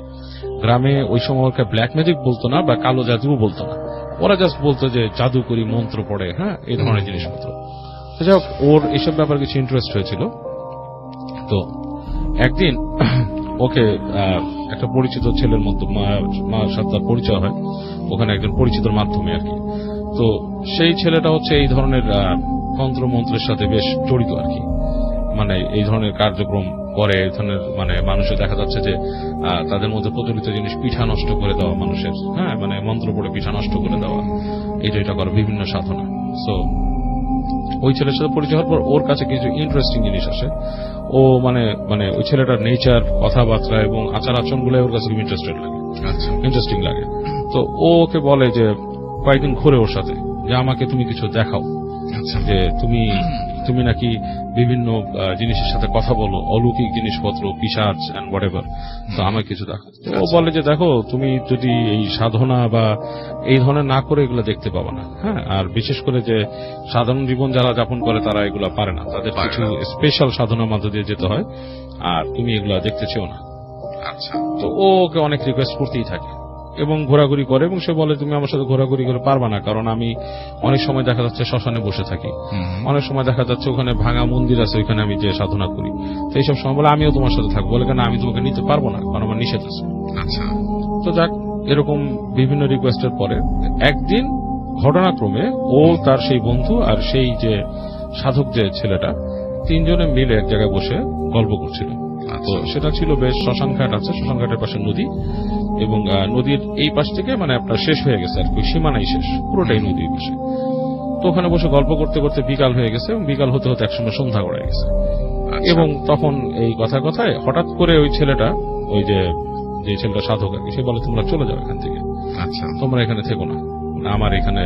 গ্রামে ওই সময় ব্ল্যাক ম্যাজিক বলতো না বা কালো জাদুও বলতো না, ওরা জাস্ট বলতো যে জাদু করি, মন্ত্র পড়ে, এই ধরনের জিনিসপত্র। যাই হোক, ওর এসব ব্যাপারে কিছু ইন্টারেস্ট হয়েছিল। তো একদিন ওকে একটা পরিচিত ছেলের মধ্যে মার সাথে পরিচয় হয় ওখানে একজন পরিচিতর মাধ্যমে আর কি। তো সেই ছেলেটা হচ্ছে এই ধরনের তন্ত্র মন্ত্রের সাথে বেশ জড়িত আর কি, মানে এই ধরনের কার্যক্রম করে। এই ধরনের মানে মানুষের দেখা যাচ্ছে যে তাদের মধ্যে প্রচলিত জিনিস, পিঠা নষ্ট করে দেওয়া মানুষের, মানে মন্ত্র পড়ে পিঠা নষ্ট করে দেওয়া, এটা করে বিভিন্ন সাধনা। সো ওই ছেলের সাথে পরিচয় হওয়ার পর ওর কাছে কিছু ইন্টারেস্টিং জিনিস আসে। ও মানে ওই ছেলেটার নেচার, কথাবার্তা এবং আচার আচরণগুলো ওর কাছে খুব ইন্টারেস্টিং লাগে। তো ও ওকে বলে যে কয়েকদিন ঘুরে ওর সাথে, যে আমাকে তুমি কিছু দেখাও, যে তুমি নাকি বিভিন্ন জিনিসের সাথে কথা বলো, অলৌকিক জিনিসপত্র, পিশাচ এন্ড হোয়াটএভার, তো আমাকে কিছু দেখো। ও বলে যে দেখো, তুমি যদি এই সাধনা বা এই ধরনের না করে এগুলো দেখতে পাবা না। আর বিশেষ করে যে সাধারণ জীবন যারা যাপন করে তারা এগুলো পারে না, তাদের কিছু স্পেশাল সাধনার মধ্য দিয়ে যেতে হয়, আর তুমি এগুলা দেখতে চেও না। আচ্ছা, তো ও ওকে অনেক রিকোয়েস্ট করতেই থাকে এবং ঘোরাঘুরি করে, এবং সে বলে তুমি আমার সাথে ঘোরাঘুরি করে পারবা না, কারণ আমি অনেক সময় দেখা যাচ্ছে শ্মশানে বসে থাকি, অনেক সময় দেখা যাচ্ছে ওখানে ভাঙা মন্দির আছে, ওইখানে আমি যে সাধনা করি। তো এইসব সময় বলে আমিও তোমার সাথে থাকবো, বলে কেন আমি তোমাকে নিতে পারবো না, কারণ আমার নিষেধ আছে। আচ্ছা, তো যাক, এরকম বিভিন্ন রিকোয়েস্টের পরে একদিন ঘটনাক্রমে ও তার সেই বন্ধু আর সেই যে সাধক যে ছেলেটা, তিনজনে মিলে এক জায়গায় বসে গল্প করছিল। তো সেটা ছিল বেশ শ্মশানঘাট আছে, শ্মশানঘাটের পাশে নদী। এবং নদীর এই পাশ থেকে মানে আপনার শেষ হয়ে গেছে আর কি, সীমানাই শেষ, পুরোটাই নদীর পাশে। তো ওখানে বসে গল্প করতে করতে বিকাল হয়ে গেছে, এবং বিকাল হতে হতে একসময় সন্ধ্যা গড়ে গেছে। এবং তখন এই কথায় হঠাৎ করে ওই ছেলেটা, ওই যে ছেলেটা সাধক আর কি, সে বলে তোমরা চলে যাও এখান থেকে, আচ্ছা, তোমরা এখানে থেকো না, আমার এখানে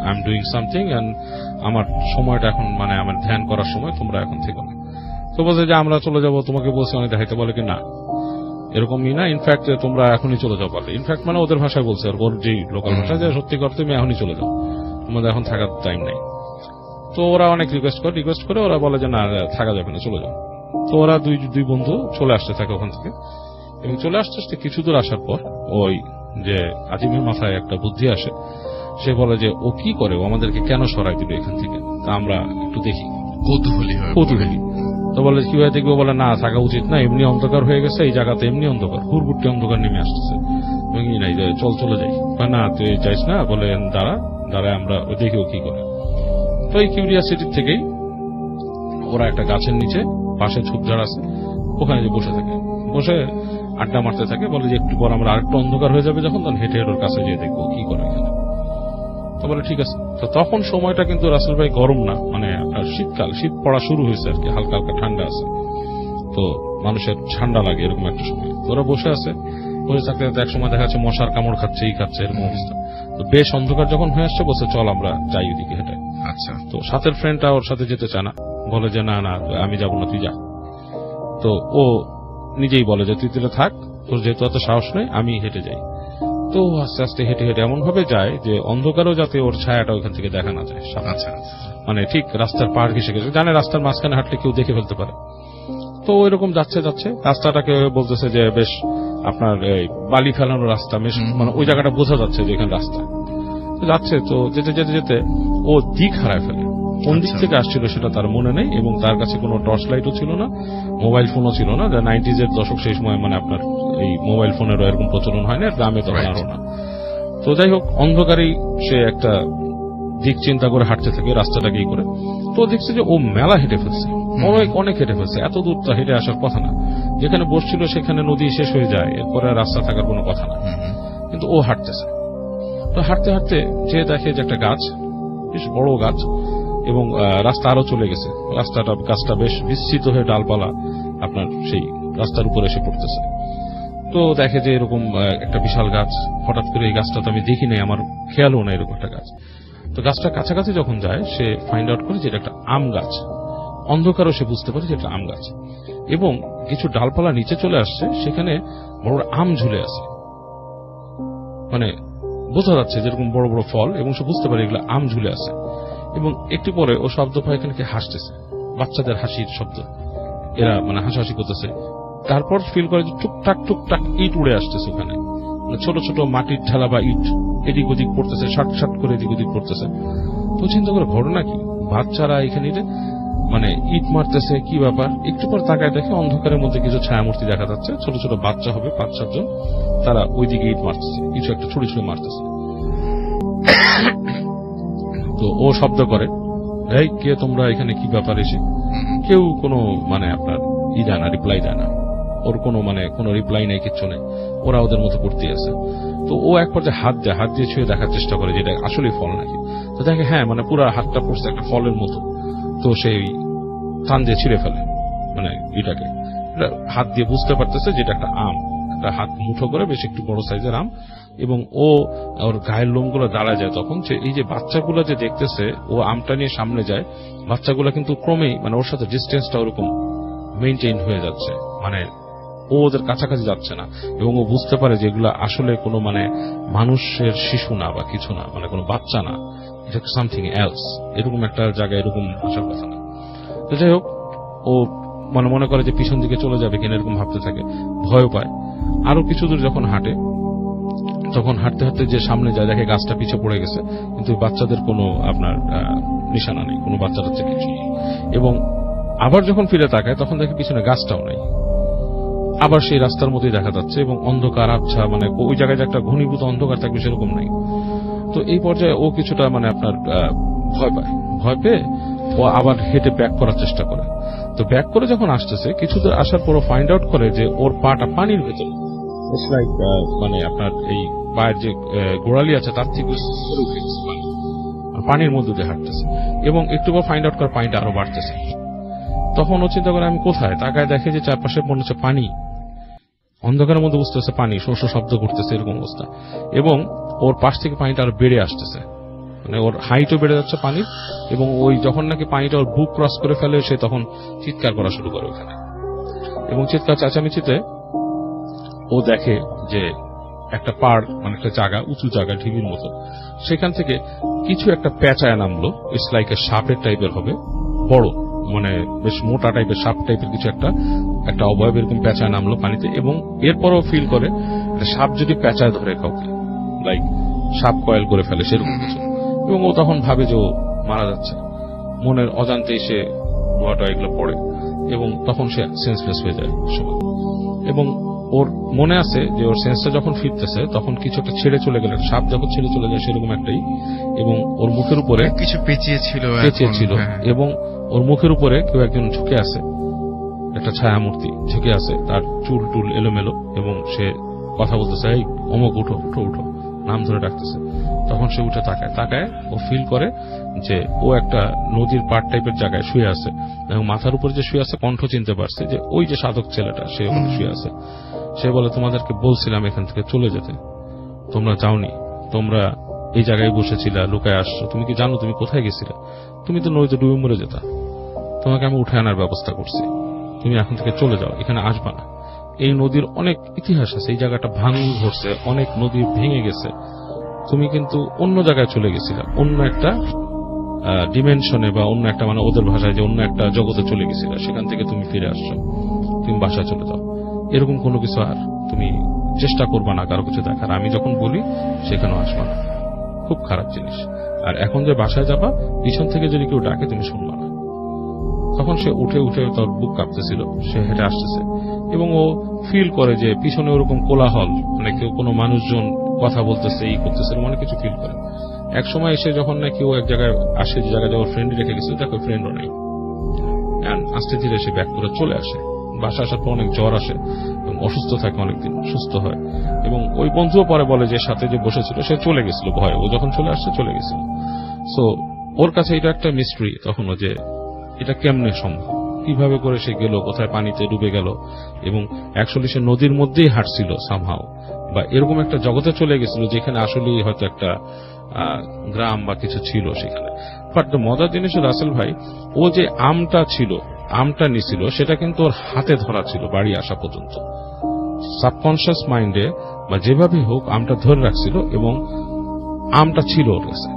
I am doing something and আমার সময়টা এখন মানে আমার ধ্যান করার সময়, তোমরা এখন থেকো না। তো বলছে যে আমরা চলে যাব, তোমাকে বলছি অনেক দেখাইতে, বলে কি না এরকমই না, ইনফ্যাক্ট তোমরা এখনই চলে যাও পারলে, ইনফ্যাক্ট মানে ওদের ভাষায় বলছে, আর ওর যে লোকাল ভাষা, যে সত্যি কথা তুমি এখনই চলে যাও, তোমাদের এখন থাকার টাইম নাই। তো ওরা অনেক রিকোয়েস্ট করে ওরা বলে যে না থাকা যাবে না, চলে যাও। তো ওরা দুই বন্ধু চলে আসতে থাকে ওখান থেকে, এবং চলে আসতে আসতে কিছু দূর আসার পর ওই যে আজিমের মাথায় একটা বুদ্ধি আসে, সে বলে যে ও কি করে, ও আমাদেরকে কেন সরাই দিবে এখান থেকে, তা আমরা একটু দেখি, কৌতূহলী। তো বলে কিভাবে দেখবো, বলে না থাকা উচিত না, এমনি অন্ধকার হয়ে গেছে এই জায়গাতে, এমনি অন্ধকার, হুড়গুড়টি অন্ধকার নেমে আসতেছে, নাই চলে যাই। না তুই যাইস না, বলে দাঁড়ায় আমরা দেখি ও কি করে। তো এই কিউরিয়াসিটির থেকেই ওরা একটা গাছের নিচে, পাশে ঝোপঝাড় আছে, ওখানে যে বসে আড্ডা মারতে থাকে, বলে যে একটু পর আমরা আরেকটু অন্ধকার হয়ে যাবে যখন, তখন হেঁটে ওর কাছে গিয়ে দেখবো কি করে এখানে। তো বলে ঠিক আছে। তো তখন সময়টা কিন্তু রাসেল ভাই গরম না, মানে আপনার শীতকাল, শীত পড়া শুরু হয়েছে আর কি, হালকা হালকা ঠান্ডা আছে, তো মানুষের ঠান্ডা লাগে এরকম একটা সময়। তো ওরা বসে থাকতে এক সময় দেখা যাচ্ছে মশার কামড় খাচ্ছে, এরকম অবস্থা। তো বেশ অন্ধকার যখন হয়ে আসছে, বলছে চল আমরা যাই ওইদিকে হেঁটে। আচ্ছা। তো সাথের ফ্রেন্ডটা ওর সাথে যেতে চায় না, বলে যে না আমি যাবো না, তুই যা। তো ও নিজেই বলে যে তুই তাহলে থাক, তোর যেহেতু এত সাহস নেই, আমি হেঁটে যাই। তো আস্তে আস্তে হেঁটে এমন ভাবে যায় যে অন্ধকারও যাতে ওর ছায়াটা ওইখান থেকে দেখা না যায়। আচ্ছা, মানে ঠিক রাস্তার পাড় ঘেসে গেছে, জানে রাস্তার মাঝখানে হাঁটলে কেউ দেখে ফেলতে পারে। তো ওইরকম যাচ্ছে রাস্তাটাকে বলতেছে যে বেশ আপনার বালি ফেলানো রাস্তা, বেশ মানে ওই জায়গাটা বোঝা যাচ্ছে যে এখানে রাস্তা যাচ্ছে। তো যেতে ও দিক হারায় ফেলে, কোন দিক থেকে আসছিল সেটা তার মনে নেই, এবং তার কাছে কোনো টর্চ লাইটও ছিল না, মোবাইল ফোনও ছিল না, 90s এর দশক, সেই সময় মানে আপনার এই মোবাইল ফোনেরও এরকম প্রচলন হয় না, গ্রামে তখন আরো না। তো যাই হোক, অন্ধকারেই সে একটা দিক চিন্তা করে হাঁটতে থাকে রাস্তাটাকেই করে। তো দেখছে যে ও মেলা হেঁটে ফেলছে, অনেক হেঁটে ফেলছে, এত দূর তো হেঁটে আসার কথা না, যেখানে বসছিল সেখানে নদী শেষ হয়ে যায়, এরপরে রাস্তা থাকার কোনো কথা না, কিন্তু ও হাঁটতেছে। তো হাঁটতে যে দেখে যে একটা গাছ, বেশ বড় গাছ, এবং রাস্তা আরো চলে গেছে, গাছটা বেশ বিস্তৃত হয়ে ডালপালা আপনার সেই রাস্তার উপরে এসে পড়তেছে। তো দেখে যে এরকম একটা বিশাল গাছ, হঠাৎ করে এই গাছটা তো আমি দেখি নাই, আমার খেয়ালও না এরকম একটা গাছ। তো গাছটা কাছাকাছি যখন যায়, সে ফাইন্ড আউট করে যে এটা একটা আম গাছ, অন্ধকারও সে বুঝতে পারে যে এটা আম গাছ, এবং কিছু ডালপালা নিচে চলে আসছে, সেখানে বড় আম ঝুলে আছে, মানে বোঝা যাচ্ছে যেরকম বড় বড় ফল, এবং সে বুঝতে পারে এগুলো আম ঝুলে আছে। এবং একটু পরে ও শব্দ পায় এখানে হাসতেছে, বাচ্চাদের হাসির শব্দ, এরা মানে হাসাহাসি করতেছে। তারপর ফিল করে যে টুকটাক ইট উড়ে আসতেছে, ওখানে ছোট ছোট মাটির ঠেলা বা ইট এদিক ওদিক পড়তেছে, শাট করে এদিক ওদিক পড়তেছে। তো চিন্তা করে ঘটনা কি, বাচ্চারা এখানে মানে ইট মারতেছে, কি ব্যাপার। একটু পর তাকায় দেখে অন্ধকারের মধ্যে কিছু ছায়ামূর্তি দেখা যাচ্ছে, ছোট ছোট বাচ্চা হবে 5-7 জন, তারা ওইদিকে ইট মারতেছে, কিছু একটা ছুড়ে মারতেছে। তো ও শব্দ করে, এই কে তোমরা এখানে, কি ব্যাপার এসে? কেউ কোনো মানে আপনার দেয় না, রিপ্লাই দেয় না, ওর কোনো রিপ্লাই নেই, কিচ্ছু নেই, ওরা ওদের মতো করতে আছে। তো ও এক পর্যায়ে হাত দিয়ে ছুঁয়ে দেখার চেষ্টা করে যেটা আসলে ফল নাকি। তো দেখে হ্যাঁ, মানে পুরো হাতটা পড়ছে একটা ফলের মতো। তো সেই টান দিয়ে ছিঁড়ে ফেলে, মানে এটাকে হাত দিয়ে বুঝতে পারতেছে যেটা একটা আম, একটা হাত মুঠো করে বেশ একটু বড় সাইজের আম, এবং ওর গায়ের লোমগুলো দাঁড়ায় যায়। তখন এই যে বাচ্চাগুলো যে দেখতেছে, ও আমটা নিয়ে সামনে যায়, বাচ্চাগুলো কিন্তু ক্রমেই মানে ওর সাথে ডিস্টেন্সটা ওরকম মেইনটেইন হয়ে যাচ্ছে, মানে ও ওদের কাছাকাছি যাচ্ছে না, এবং ও বুঝতে পারে যে এগুলো আসলে কোনো মানে মানুষের শিশু না বা কিছু না, মানে কোনো বাচ্চা না, এটা সামথিং এলস, এরকম একটা জায়গায় এরকম আসার কথা না। তো যাই হোক, ও মনে করে যে পিছন দিকে চলে যাবে কিনা, এরকম ভাবতে থাকে, ভয় পায়। আরো কিছু দূর যখন হাঁটে, তখন হাঁটতে যে সামনে যায়, দেখে গাছটা পিছে পড়ে গেছে, কিন্তু বাচ্চাদের কোনো আপনার নিশানা নেই, কোনো বাচ্চা টাচ্চা কিছু নেই। এবং আবার যখন ফিরে তাকায়, তখন দেখে পিছনে গাছটাও নেই, আবার সেই রাস্তার মধ্যেই দেখা যাচ্ছে, এবং অন্ধকার আবছা, মানে ওই জায়গায় যে একটা ঘনীভূত অন্ধকার থাকবে সেরকম নাই। তো এই পর্যায়ে ও কিছুটা মানে আপনার ভয় পেয়ে ও আবার হেঁটে ব্যাক করার চেষ্টা করে। তো ব্যাক করে যখন আসতেছে, কিছু দূর আসার পর ফাইন্ড আউট করে যে ওর পাটা পানির ভেতরে, ও ইটস লাইক মানে আপনার এই পায়ের যে গোড়ালি আছে তার থেকে পানির মধ্যে দিয়ে হাঁটতেছে, এবং একটু পর ফাইন্ড আউট করে পানিটা আরো বাড়তেছে। তখন ও চিন্তা করে আমি কোথায়, তাকায় দেখে যে চারপাশে মনে হচ্ছে পানি, অন্ধকারের মধ্যে বুঝতেছে পানি, শো শব্দ করতেছে এরকম অবস্থা, এবং ওর পাশ থেকে পানিটা আরো বেড়ে আসতেছে, মানে ওর হাইটও বেড়ে যাচ্ছে পানির, এবং ওই যখন নাকি পানিটা ওর বুক ক্রস করে ফেলে সে তখন চিৎকার করা শুরু করে ওখানে, এবং চিৎকার চেঁচামেচিতে ও দেখে যে একটা পাড়, মানে একটা জায়গা, উঁচু জায়গা, ঢিবির মতো, সেখান থেকে কিছু একটা পেঁচায় নামলো। ইটস লাইক এ সাপের টাইপের হবে, বড়, মানে বেশ মোটা টাইপের সাপ টাইপের কিছু একটা অবয়ব এরকম পেঁচায় নামলো পানিতে, এবং এরপরও ফিল করে সাপ যদি পেঁচায় ধরে কাউকে, লাইক সাপ কয়েল করে ফেলে সেরকম কিছু, এবং ও তখন ভাবে যে ও মারা যাচ্ছে, মনের অজান্তেই সে ধোয়াটা এগুলো পড়ে, এবং তখন সে সেন্সলেস হয়ে যায় সময়। এবং ওর মনে আছে যে ওর সেন্সটা যখন ফিরতেছে তখন কিছু একটা ছেড়ে চলে গেল, সাপ যখন ছেড়ে চলে যায় সেরকম একটাই, এবং ওর মুখের উপরে কিছু পেঁচিয়েছিল, এবং ওর মুখের উপরে কেউ একজন ঝুঁকে আছে, একটা ছায়ামূর্তি ঝুঁকে আছে, তার চুল টুল এলোমেলো, এবং সে কথা বলতেছে, এই অমুক উঠো উঠো উঠো, নাম ধরে ডাকতেছে। তখন সে উঠে তাকায়, ও ফিল করে যে ও একটা নদীর পাড় টাইপের জায়গায় শুয়ে আছে, এবং মাথার উপর যে শুয়ে আছে কণ্ঠ চিনতে পারছে যে ওই যে সাধক ছেলেটা সে ওখানে শুয়ে আছে। সে বলে, তোমাদেরকে বলছিলাম এখান থেকে চলে যেতে, তোমরা যাওনি, তোমরা এই জায়গায় বসেছিলা, লুকায় আসছো, তুমি কি জানো তুমি কোথায় গেছিলে? তুমি তো নদীতে ডুবে মরে যেতা, তোমাকে আমি উঠে আনার ব্যবস্থা করছি, তুমি এখন থেকে চলে যাও, এখানে আসবা না। এই নদীর অনেক ইতিহাস আছে, এই জায়গাটা ভাঙন ঘটছে, অনেক নদী ভেঙে গেছে, তুমি কিন্তু অন্য জায়গায় চলে গেছিলা, অন্য একটা ডিমেনশনে, বা অন্য একটা, মানে ওদের ভাষায় যে অন্য একটা জগতে চলে গেছিলা, সেখান থেকে তুমি ফিরে আসছো, তুমি বাসায় চলে যাও, এরকম কোনো কিছু আর তুমি চেষ্টা করবা না কারো কিছু দেখার, আমি যখন বলি সেখানেও আসবা না, খুব খারাপ জিনিস। আর এখন যে বাসায় যাবা, পিছন থেকে যদি কেউ ডাকে তুমি শুনবা না। তখন সে উঠে তার বুক কাঁপতেছিল, সে হেঁটে আসতেছে, এবং ও ফিল করে যে পিছনে ওরকম কোলাহল, মানে কেউ কোনো মানুষজন কথা বলতেছে, এই করতেছে, মানে কিছু ফিল করে। এক সময় এসে যখন নাকি ও এক জায়গায় আসে, যে জায়গায় ওর ফ্রেন্ড রেখে গেছিল, দেখো ফ্রেন্ডও নেই, আস্তে ধীরে সে ব্যাক করে চলে আসে। বাসা আসার পর অনেক জ্বর আসে এবং অসুস্থ থাকে, অনেকদিন সুস্থ হয়, এবং ওই বন্ধুও পরে বলে যে সাথে যে বসেছিল সে চলে গেছিল ভয়ে, ও যখন চলে আসছে চলে গেছিল। সো ওর কাছে এটা একটা মিস্ট্রি তখনও, যে এটা কেমনে সম্ভব, কিভাবে করে সে গেল, কোথায় পানিতে ডুবে গেল, এবং অ্যাকচুয়ালি সে নদীর মধ্যেই হাঁটছিল সামহাও, বা এরকম একটা জগতে চলে গেছিল যেখানে আসলেই হয়তো একটা গ্রাম বা কিছু ছিল সেখানে। বাট মজার জিনিস রাসেল ভাই, ও যে আমটা নিছিল সেটা কিন্তু ওর হাতে ধরা ছিল বাড়ি আসা পর্যন্ত, সাবকনশিয়াস মাইন্ডে বা যেভাবে হোক আমটা ধরে রাখছিল, এবং আমটা ছিল ওর কাছে,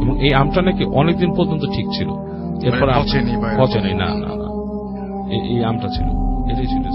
এবং এই আমটা নাকি অনেকদিন পর্যন্ত ঠিক ছিল, এরপর পচেনি, না এই আমটা ছিল, এটাই ছিল।